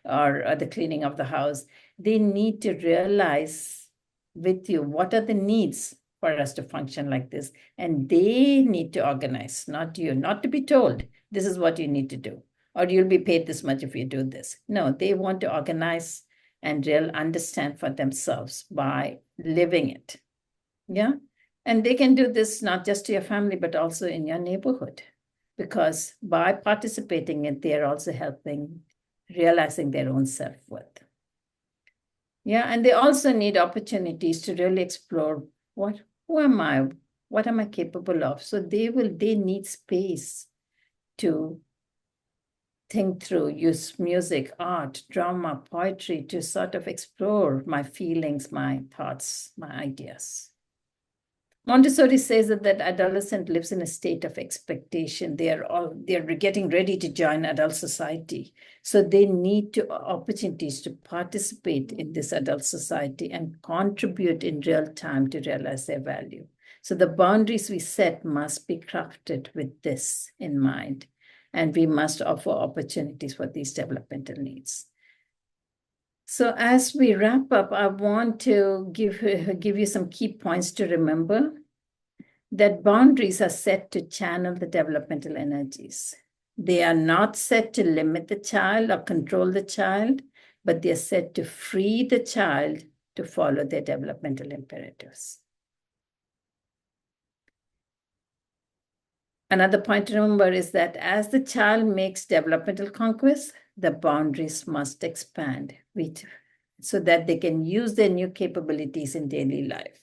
or the cleaning of the house. They need to realize with you what are the needs for us to function like this. And they need to organize, not you, not to be told, this is what you need to do, or you'll be paid this much if you do this. No, they want to organize and understand for themselves by living it. Yeah. And they can do this not just to your family, but also in your neighborhood, because by participating in it, they're also helping realizing their own self-worth. Yeah, and they also need opportunities to really explore who am I? What am I capable of? So they need space to think through, use music, art, drama, poetry to sort of explore my feelings, my thoughts, my ideas. Montessori says that adolescent lives in a state of expectation. They're getting ready to join adult society. So they need opportunities to participate in this adult society and contribute in real time to realize their value. So the boundaries we set must be crafted with this in mind. And we must offer opportunities for these developmental needs. So as we wrap up, I want to give you some key points to remember. That boundaries are set to channel the developmental energies. They are not set to limit the child or control the child, but they are set to free the child to follow their developmental imperatives. Another point to remember is that as the child makes developmental conquests, the boundaries must expand so that they can use their new capabilities in daily life.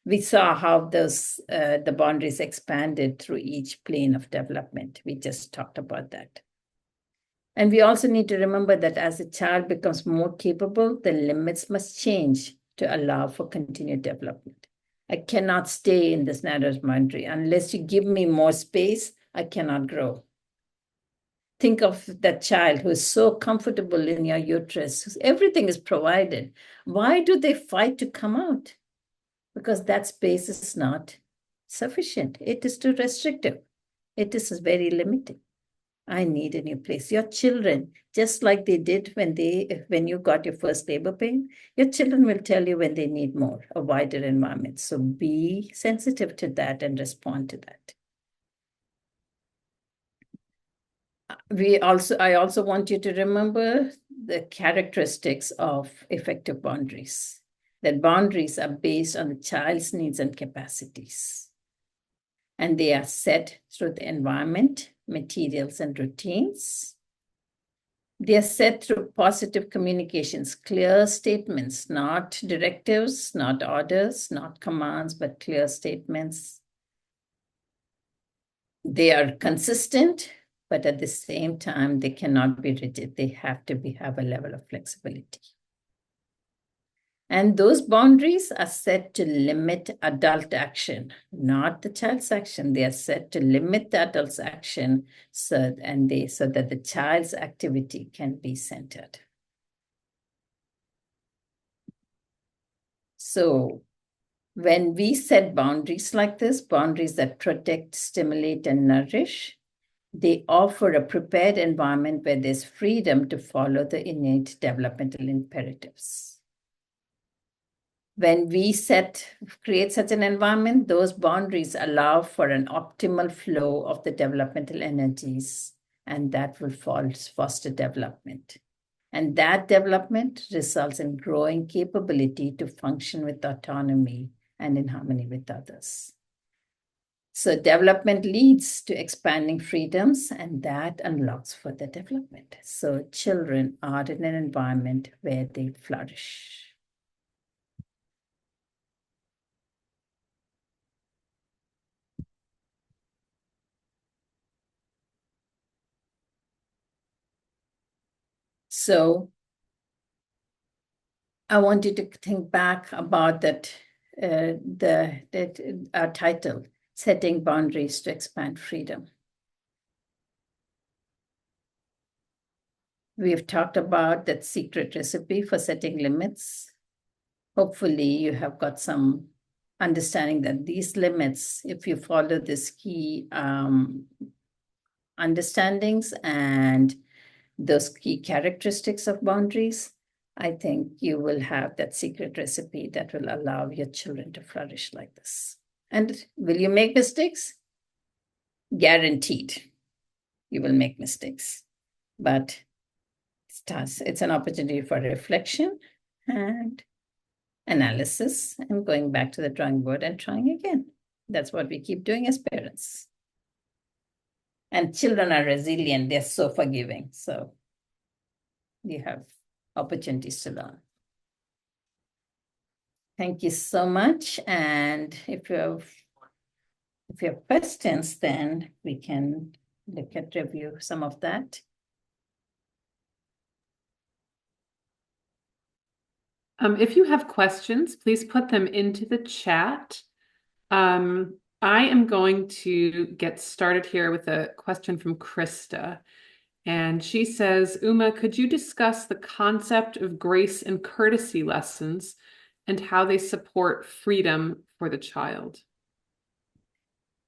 We saw how the boundaries expanded through each plane of development. We just talked about that. And we also need to remember that as the child becomes more capable, the limits must change to allow for continued development. I cannot stay in this narrow boundary. Unless you give me more space, I cannot grow. Think of that child who is so comfortable in your uterus. Everything is provided. Why do they fight to come out? Because that space is not sufficient. It is too restrictive. It is very limiting. I need a new place. Your children, just like they did when you got your first labor pain, your children will tell you when they need more, a wider environment. So be sensitive to that and respond to that. I also want you to remember the characteristics of effective boundaries. That boundaries are based on the child's needs and capacities. And they are set through the environment, materials, and routines. They are set through positive communications, clear statements, not directives, not orders, not commands, but clear statements. They are consistent, but at the same time, they cannot be rigid. They have to have a level of flexibility. And those boundaries are set to limit adult action, not the child's action. They are set to limit the adult's action so that the child's activity can be centered. So when we set boundaries like this, boundaries that protect, stimulate, and nourish, they offer a prepared environment where there's freedom to follow the innate developmental imperatives. When we create such an environment, those boundaries allow for an optimal flow of the developmental energies, and that will foster development. And that development results in growing capability to function with autonomy and in harmony with others. So development leads to expanding freedoms, and that unlocks further development. So children are in an environment where they flourish. So I want you to think back about that, our title, Setting Boundaries to Expand Freedom. We've talked about that secret recipe for setting limits. Hopefully you have got some understanding that these limits, if you follow these key understandings and those key characteristics of boundaries, I think you will have that secret recipe that will allow your children to flourish like this. And will you make mistakes? Guaranteed, you will make mistakes. But it's an opportunity for reflection and analysis and going back to the drawing board and trying again. That's what we keep doing as parents. And children are resilient. They're so forgiving. So you have opportunities to learn. Thank you so much. And if you have questions, then we can review some of that. If you have questions, please put them into the chat. I am going to get started here with a question from Krista. And she says, Uma, could you discuss the concept of grace and courtesy lessons and how they support freedom for the child?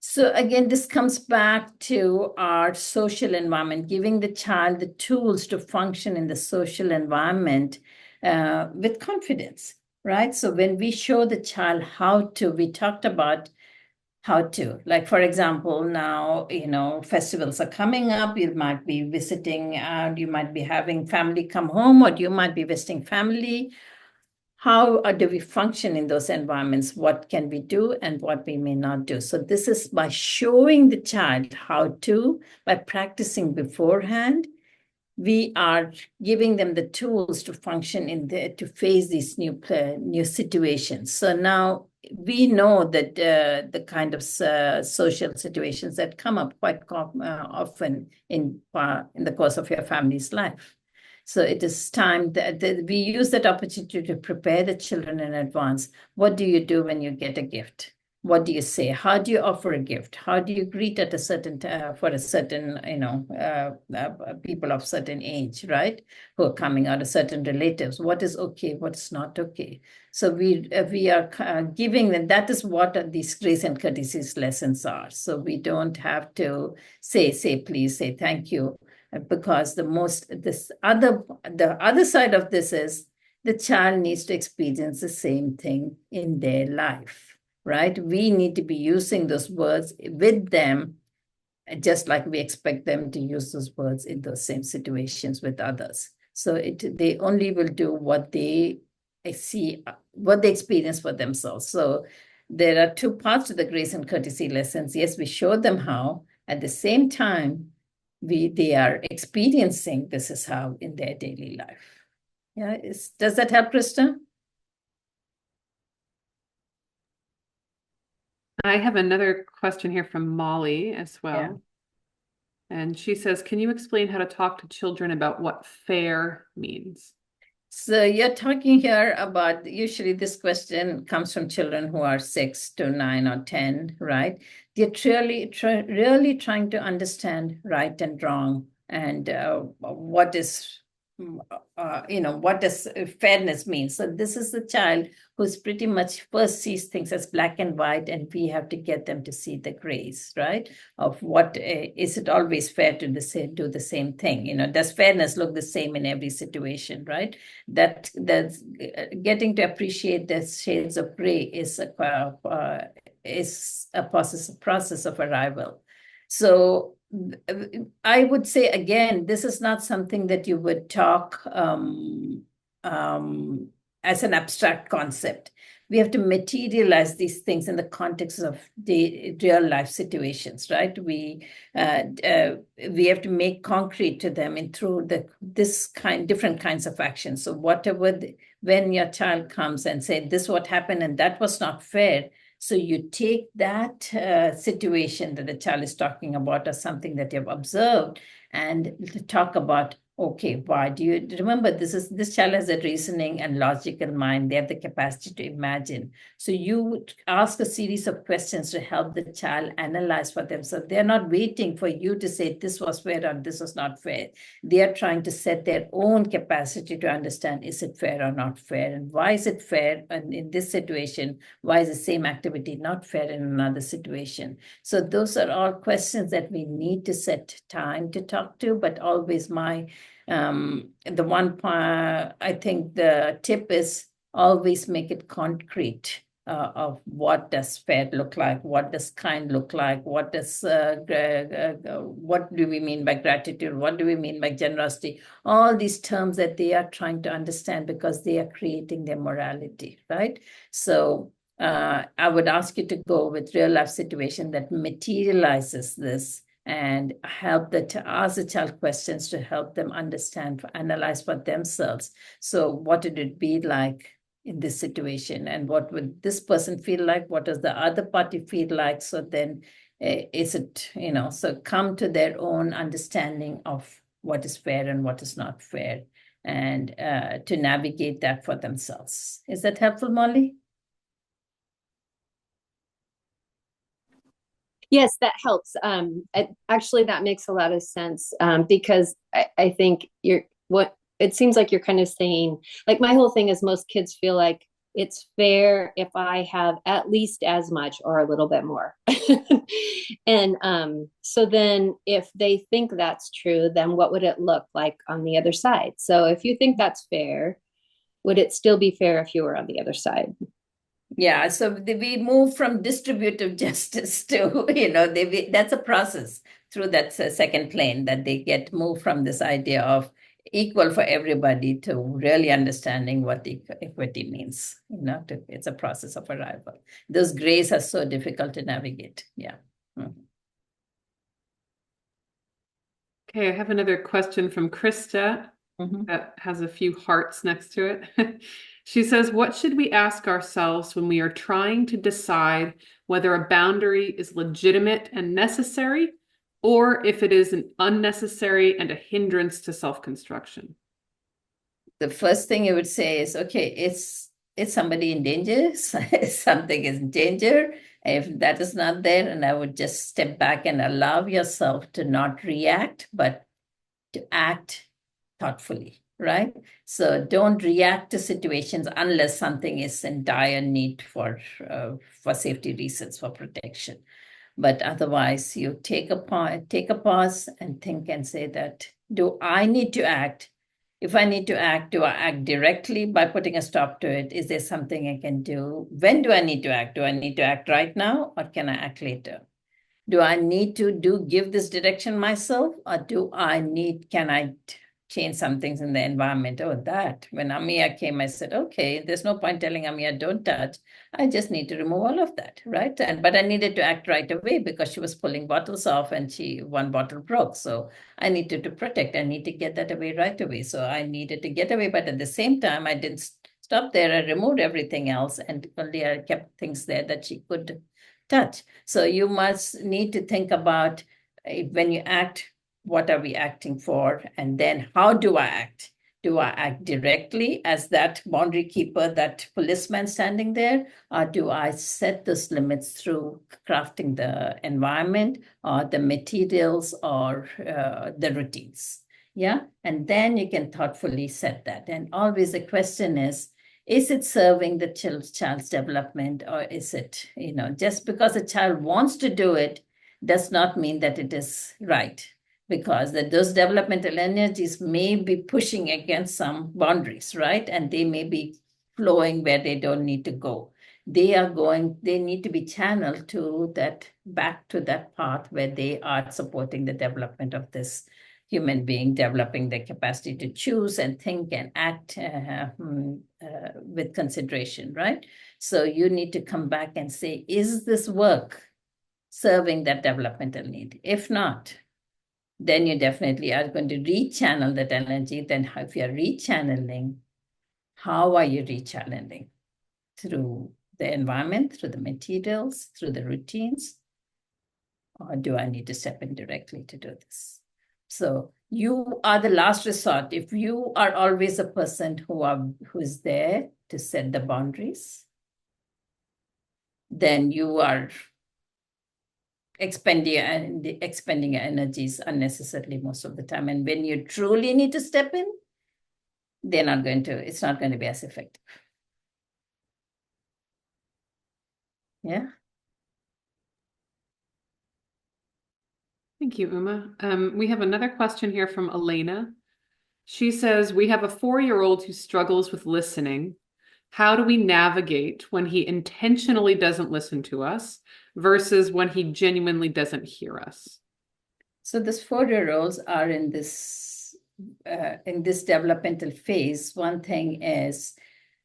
So again, this comes back to our social environment, giving the child the tools to function in the social environment with confidence, right? So when we show the child we talked about how to. Like, for example, now, festivals are coming up. You might be visiting, you might be having family come home, or you might be visiting family. How do we function in those environments? What can we do and what we may not do? So this is by showing the child how to, by practicing beforehand, we are giving them the tools to function to face these new situations. So now we know that the kind of social situations that come up quite often in the course of your family's life. So it is time that we use that opportunity to prepare the children in advance. What do you do when you get a gift? What do you say? How do you offer a gift? How do you greet at a certain for a certain people of certain age, right? Who are coming out of certain relatives. What is okay? What's not okay? So we are giving them. That is what these grace and courtesies lessons are. So we don't have to say please, say thank you, because the other side of this is the child needs to experience the same thing in their life. Right? We need to be using those words with them, just like we expect them to use those words in those same situations with others. So they only will do what they see, what they experience for themselves. So there are two parts to the grace and courtesy lessons. Yes, we show them how. At the same time, they are experiencing this is how in their daily life. Yeah, does that help, Krista? I have another question here from Molly as well. Yeah. And she says, can you explain how to talk to children about what fair means? So you're talking here about, usually this question comes from children who are 6 to 9 or 10, right? They're really trying to understand right and wrong, and what is, what does fairness mean? So this is the child who's pretty much first sees things as black and white, and we have to get them to see the grays, right? Of what is it always fair to do the same thing? Does fairness look the same in every situation, right? That's getting to appreciate the shades of gray is a process of arrival. So I would say, again, this is not something that you would talk as an abstract concept. We have to materialize these things in the context of the real life situations, right? We have to make concrete to them through different kinds of actions. So when your child comes and say, this what happened and that was not fair, so you take that situation that the child is talking about, or something that you've observed, and talk about, okay, why do you remember this child has a reasoning and logical mind. They have the capacity to imagine. So you would ask a series of questions to help the child analyze for themselves. They're not waiting for you to say this was fair or this was not fair. They are trying to set their own capacity to understand, is it fair or not fair? And why is it fair? And in this situation, why is the same activity not fair in another situation? So those are all questions that we need to set time to talk to, but always the one part, I think the tip is always make it concrete of what does fair look like, what does kind look like, what do we mean by gratitude, what do we mean by generosity, all these terms that they are trying to understand because they are creating their morality, right? So I would ask you to go with real life situation that materializes this, and ask the child questions to help them understand, analyze for themselves. So what would it be like in this situation? And what would this person feel like? What does the other party feel like? So then is it, so come to their own understanding of what is fair and what is not fair, and to navigate that for themselves. Is that helpful, Molly? Yes, that helps. Actually, that makes a lot of sense, because I think it seems like you're kind of saying, like, my whole thing is most kids feel like it's fair if I have at least as much or a little bit more. And so then if they think that's true, then what would it look like on the other side? So if you think that's fair, would it still be fair if you were on the other side? Yeah, so we move from distributive justice to, that's a process through that second plane that they get moved from this idea of equal for everybody to really understanding what equity means. It's a process of arrival. Those grays are so difficult to navigate. Yeah. Mhm. Okay, I have another question from Krista that has a few hearts next to it. She says, what should we ask ourselves when we are trying to decide whether a boundary is legitimate and necessary, or if it is an unnecessary and a hindrance to self-construction? The first thing you would say is, okay, is somebody in danger? Something is in danger. If that is not there, and I would just step back and allow yourself to not react, but to act thoughtfully, right? So don't react to situations unless something is in dire need for safety reasons, for protection. But otherwise, you take a pause and think and say that, do I need to act? If I need to act, do I act directly by putting a stop to it? Is there something I can do? When do I need to act? Do I need to act right now, or can I act later? Do I need to give this direction myself, or can I change some things in the environment? Oh, that when Amia came, I said, okay, there's no point telling Amia don't touch. I just need to remove all of that, right? But I needed to act right away because she was pulling bottles off and one bottle broke. So I needed to protect. I need to get that away right away. So I needed to get away, but at the same time, I didn't stop there. I removed everything else, and only I kept things there that she could touch. So you must need to think about when you act, what are we acting for? And then how do I act? Do I act directly as that boundary keeper, that policeman standing there? Or do I set those limits through crafting the environment or the materials or the routines? Yeah. And then you can thoughtfully set that. And always the question is it serving the child's development, or is it, just because a child wants to do it does not mean that it is right, because those developmental energies may be pushing against some boundaries, right? And they may be flowing where they don't need to go. They need to be channeled back to that path where they are supporting the development of this human being, developing the capacity to choose and think and act with consideration, right? So you need to come back and say, is this work serving that developmental need? If not, then you definitely are going to rechannel that energy. Then if you're rechanneling, how are you rechanneling? Through the environment, through the materials, through the routines? Or do I need to step in directly to do this? So you are the last resort. If you are always a person who is there to set the boundaries, then you are expending your energies unnecessarily most of the time. And when you truly need to step in, it's not going to be as effective. Yeah. Thank you, Uma. We have another question here from Elena. She says, we have a 4-year-old who struggles with listening. How do we navigate when he intentionally doesn't listen to us versus when he genuinely doesn't hear us? So these 4-year-olds are in this developmental phase. One thing is,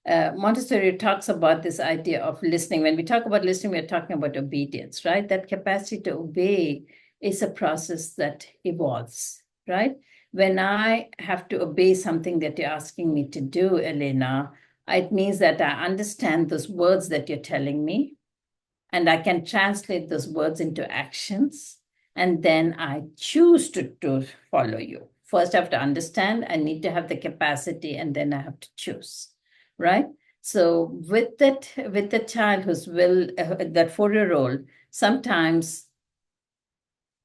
Montessori talks about this idea of listening. When we talk about listening, we're talking about obedience, right? That capacity to obey is a process that evolves, right? When I have to obey something that you're asking me to do, Elena, it means that I understand those words that you're telling me, and I can translate those words into actions, and then I choose to follow you. First, I have to understand, I need to have the capacity, and then I have to choose, right? So with the child that 4-year-old, sometimes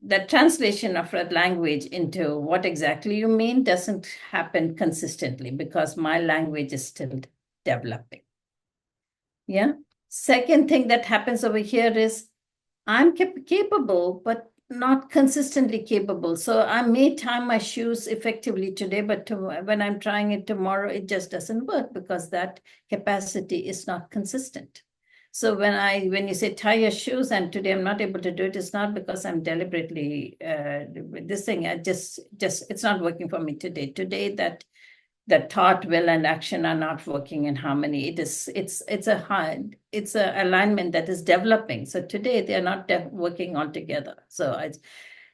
the translation of that language into what exactly you mean doesn't happen consistently because my language is still developing. Yeah. Second thing that happens over here is I'm capable, but not consistently capable. So I may tie my shoes effectively today, but when I'm trying it tomorrow, it just doesn't work because that capacity is not consistent. So when you say tie your shoes and today I'm not able to do it, it's not because I'm deliberately this thing. It's not working for me today. Today that thought, will, and action are not working in harmony. It's a alignment that is developing. So today they are not working all together.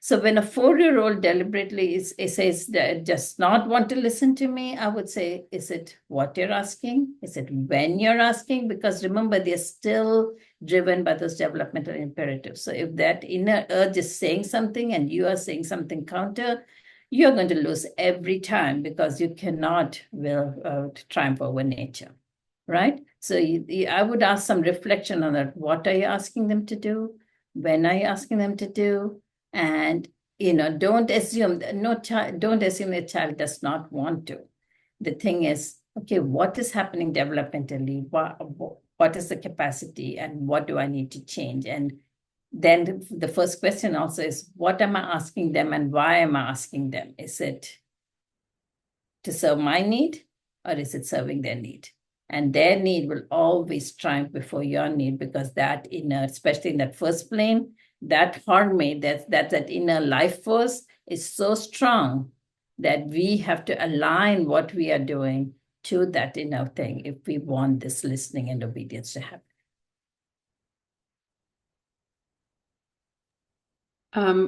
So when a 4-year-old deliberately says that does not want to listen to me, I would say, is it what you're asking? Is it when you're asking? Because remember, they're still driven by those developmental imperatives. So if that inner urge is saying something and you are saying something counter, you're going to lose every time because you cannot triumph over nature, right? So I would ask some reflection on that. What are you asking them to do? When are you asking them to do? And don't assume don't assume a child does not want to. The thing is, okay, what is happening developmentally? What is the capacity, and what do I need to change? And then the first question also is, what am I asking them, and why am I asking them? Is it to serve my need, or is it serving their need? And their need will always triumph before your need, because that inner, especially in that first plane, that harmony, that inner life force is so strong that we have to align what we are doing to that inner thing if we want this listening and obedience to happen.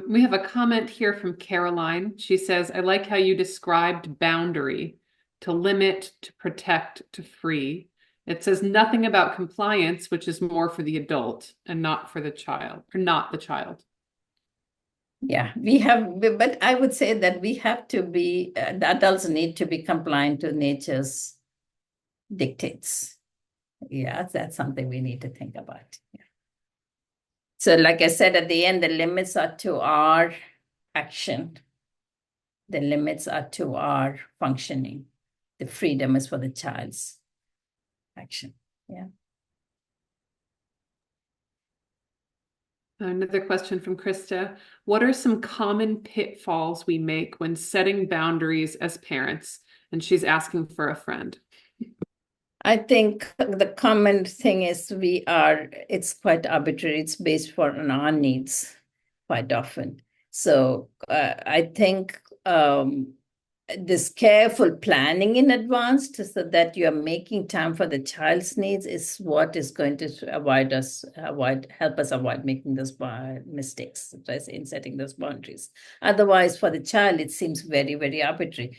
We have a comment here from Caroline. She says, I like how you described boundary: to limit, to protect, to free. It says nothing about compliance, which is more for the adult and not for the child, or not the child. Yeah, but I would say that we have to be, the adults need to be compliant to nature's dictates. Yeah, that's something we need to think about. Yeah. So like I said, at the end, the limits are to our action. The limits are to our functioning. The freedom is for the child's action. Yeah. Another question from Krista. What are some common pitfalls we make when setting boundaries as parents? And she's asking for a friend. I think the common thing is it's quite arbitrary. It's based on our needs quite often. So I think this careful planning in advance so that you're making time for the child's needs is what is going to help us avoid making those mistakes in setting those boundaries. Otherwise, for the child, it seems very, very arbitrary.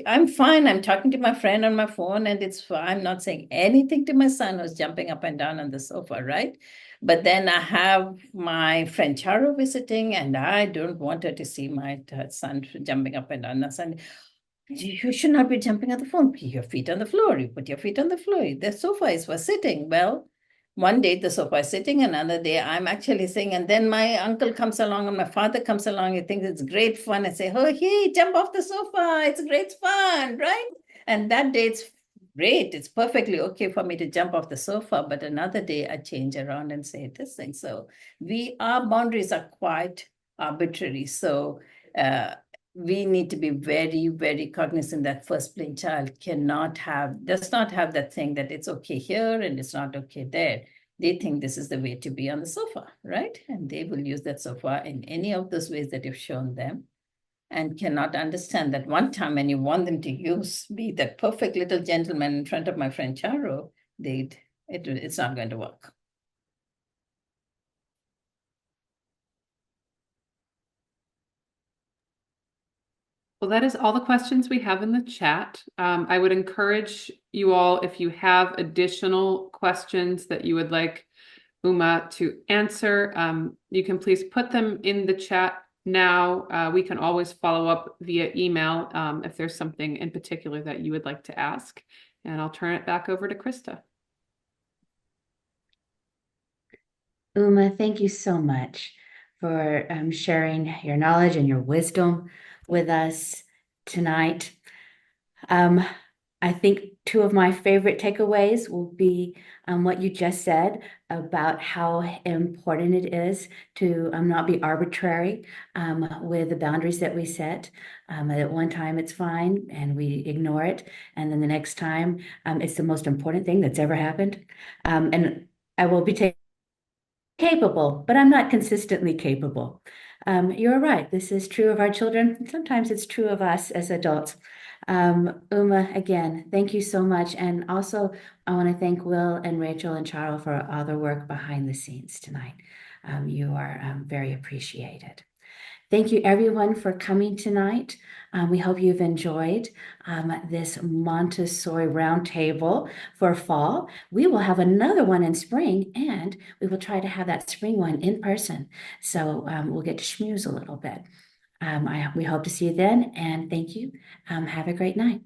I'm fine. I'm talking to my friend on my phone, and I'm not saying anything to my son who's jumping up and down on the sofa, right? But then I have my friend Charo visiting, and I don't want her to see my son jumping up and down. And you should not be jumping on the phone. Put your feet on the floor. You put your feet on the floor. The sofa is for sitting. Well, one day the sofa is sitting, another day I'm actually sitting, and then my uncle comes along and my father comes along. He thinks it's great fun. I say, oh, hey, jump off the sofa. It's great fun, right? And that day it's great. It's perfectly okay for me to jump off the sofa. But another day I change around and say this thing. So our boundaries are quite arbitrary. So we need to be very, very cognizant that first plane child does not have that thing that it's okay here and it's not okay there. They think this is the way to be on the sofa, right? And they will use that sofa in any of those ways that you've shown them, and cannot understand that one time when you want them to be that perfect little gentleman in front of my friend Charo, it's not going to work. Well, that is all the questions we have in the chat. I would encourage you all, if you have additional questions that you would like Uma to answer, you can please put them in the chat now. We can always follow up via email if there's something in particular that you would like to ask. And I'll turn it back over to Krista. Uma, thank you so much for sharing your knowledge and your wisdom with us tonight. I think two of my favorite takeaways will be what you just said about how important it is to not be arbitrary with the boundaries that we set. At one time it's fine and we ignore it, and then the next time it's the most important thing that's ever happened. And I will be capable, but I'm not consistently capable. You're right. This is true of our children. Sometimes it's true of us as adults. Uma, again, thank you so much. And also, I want to thank Will and Rachel and Charles for all the work behind the scenes tonight. You are very appreciated. Thank you, everyone, for coming tonight. We hope you've enjoyed this Montessori Roundtable for fall. We will have another one in spring, and we will try to have that spring one in person. So we'll get to schmooze a little bit. We hope to see you then, and thank you. Have a great night.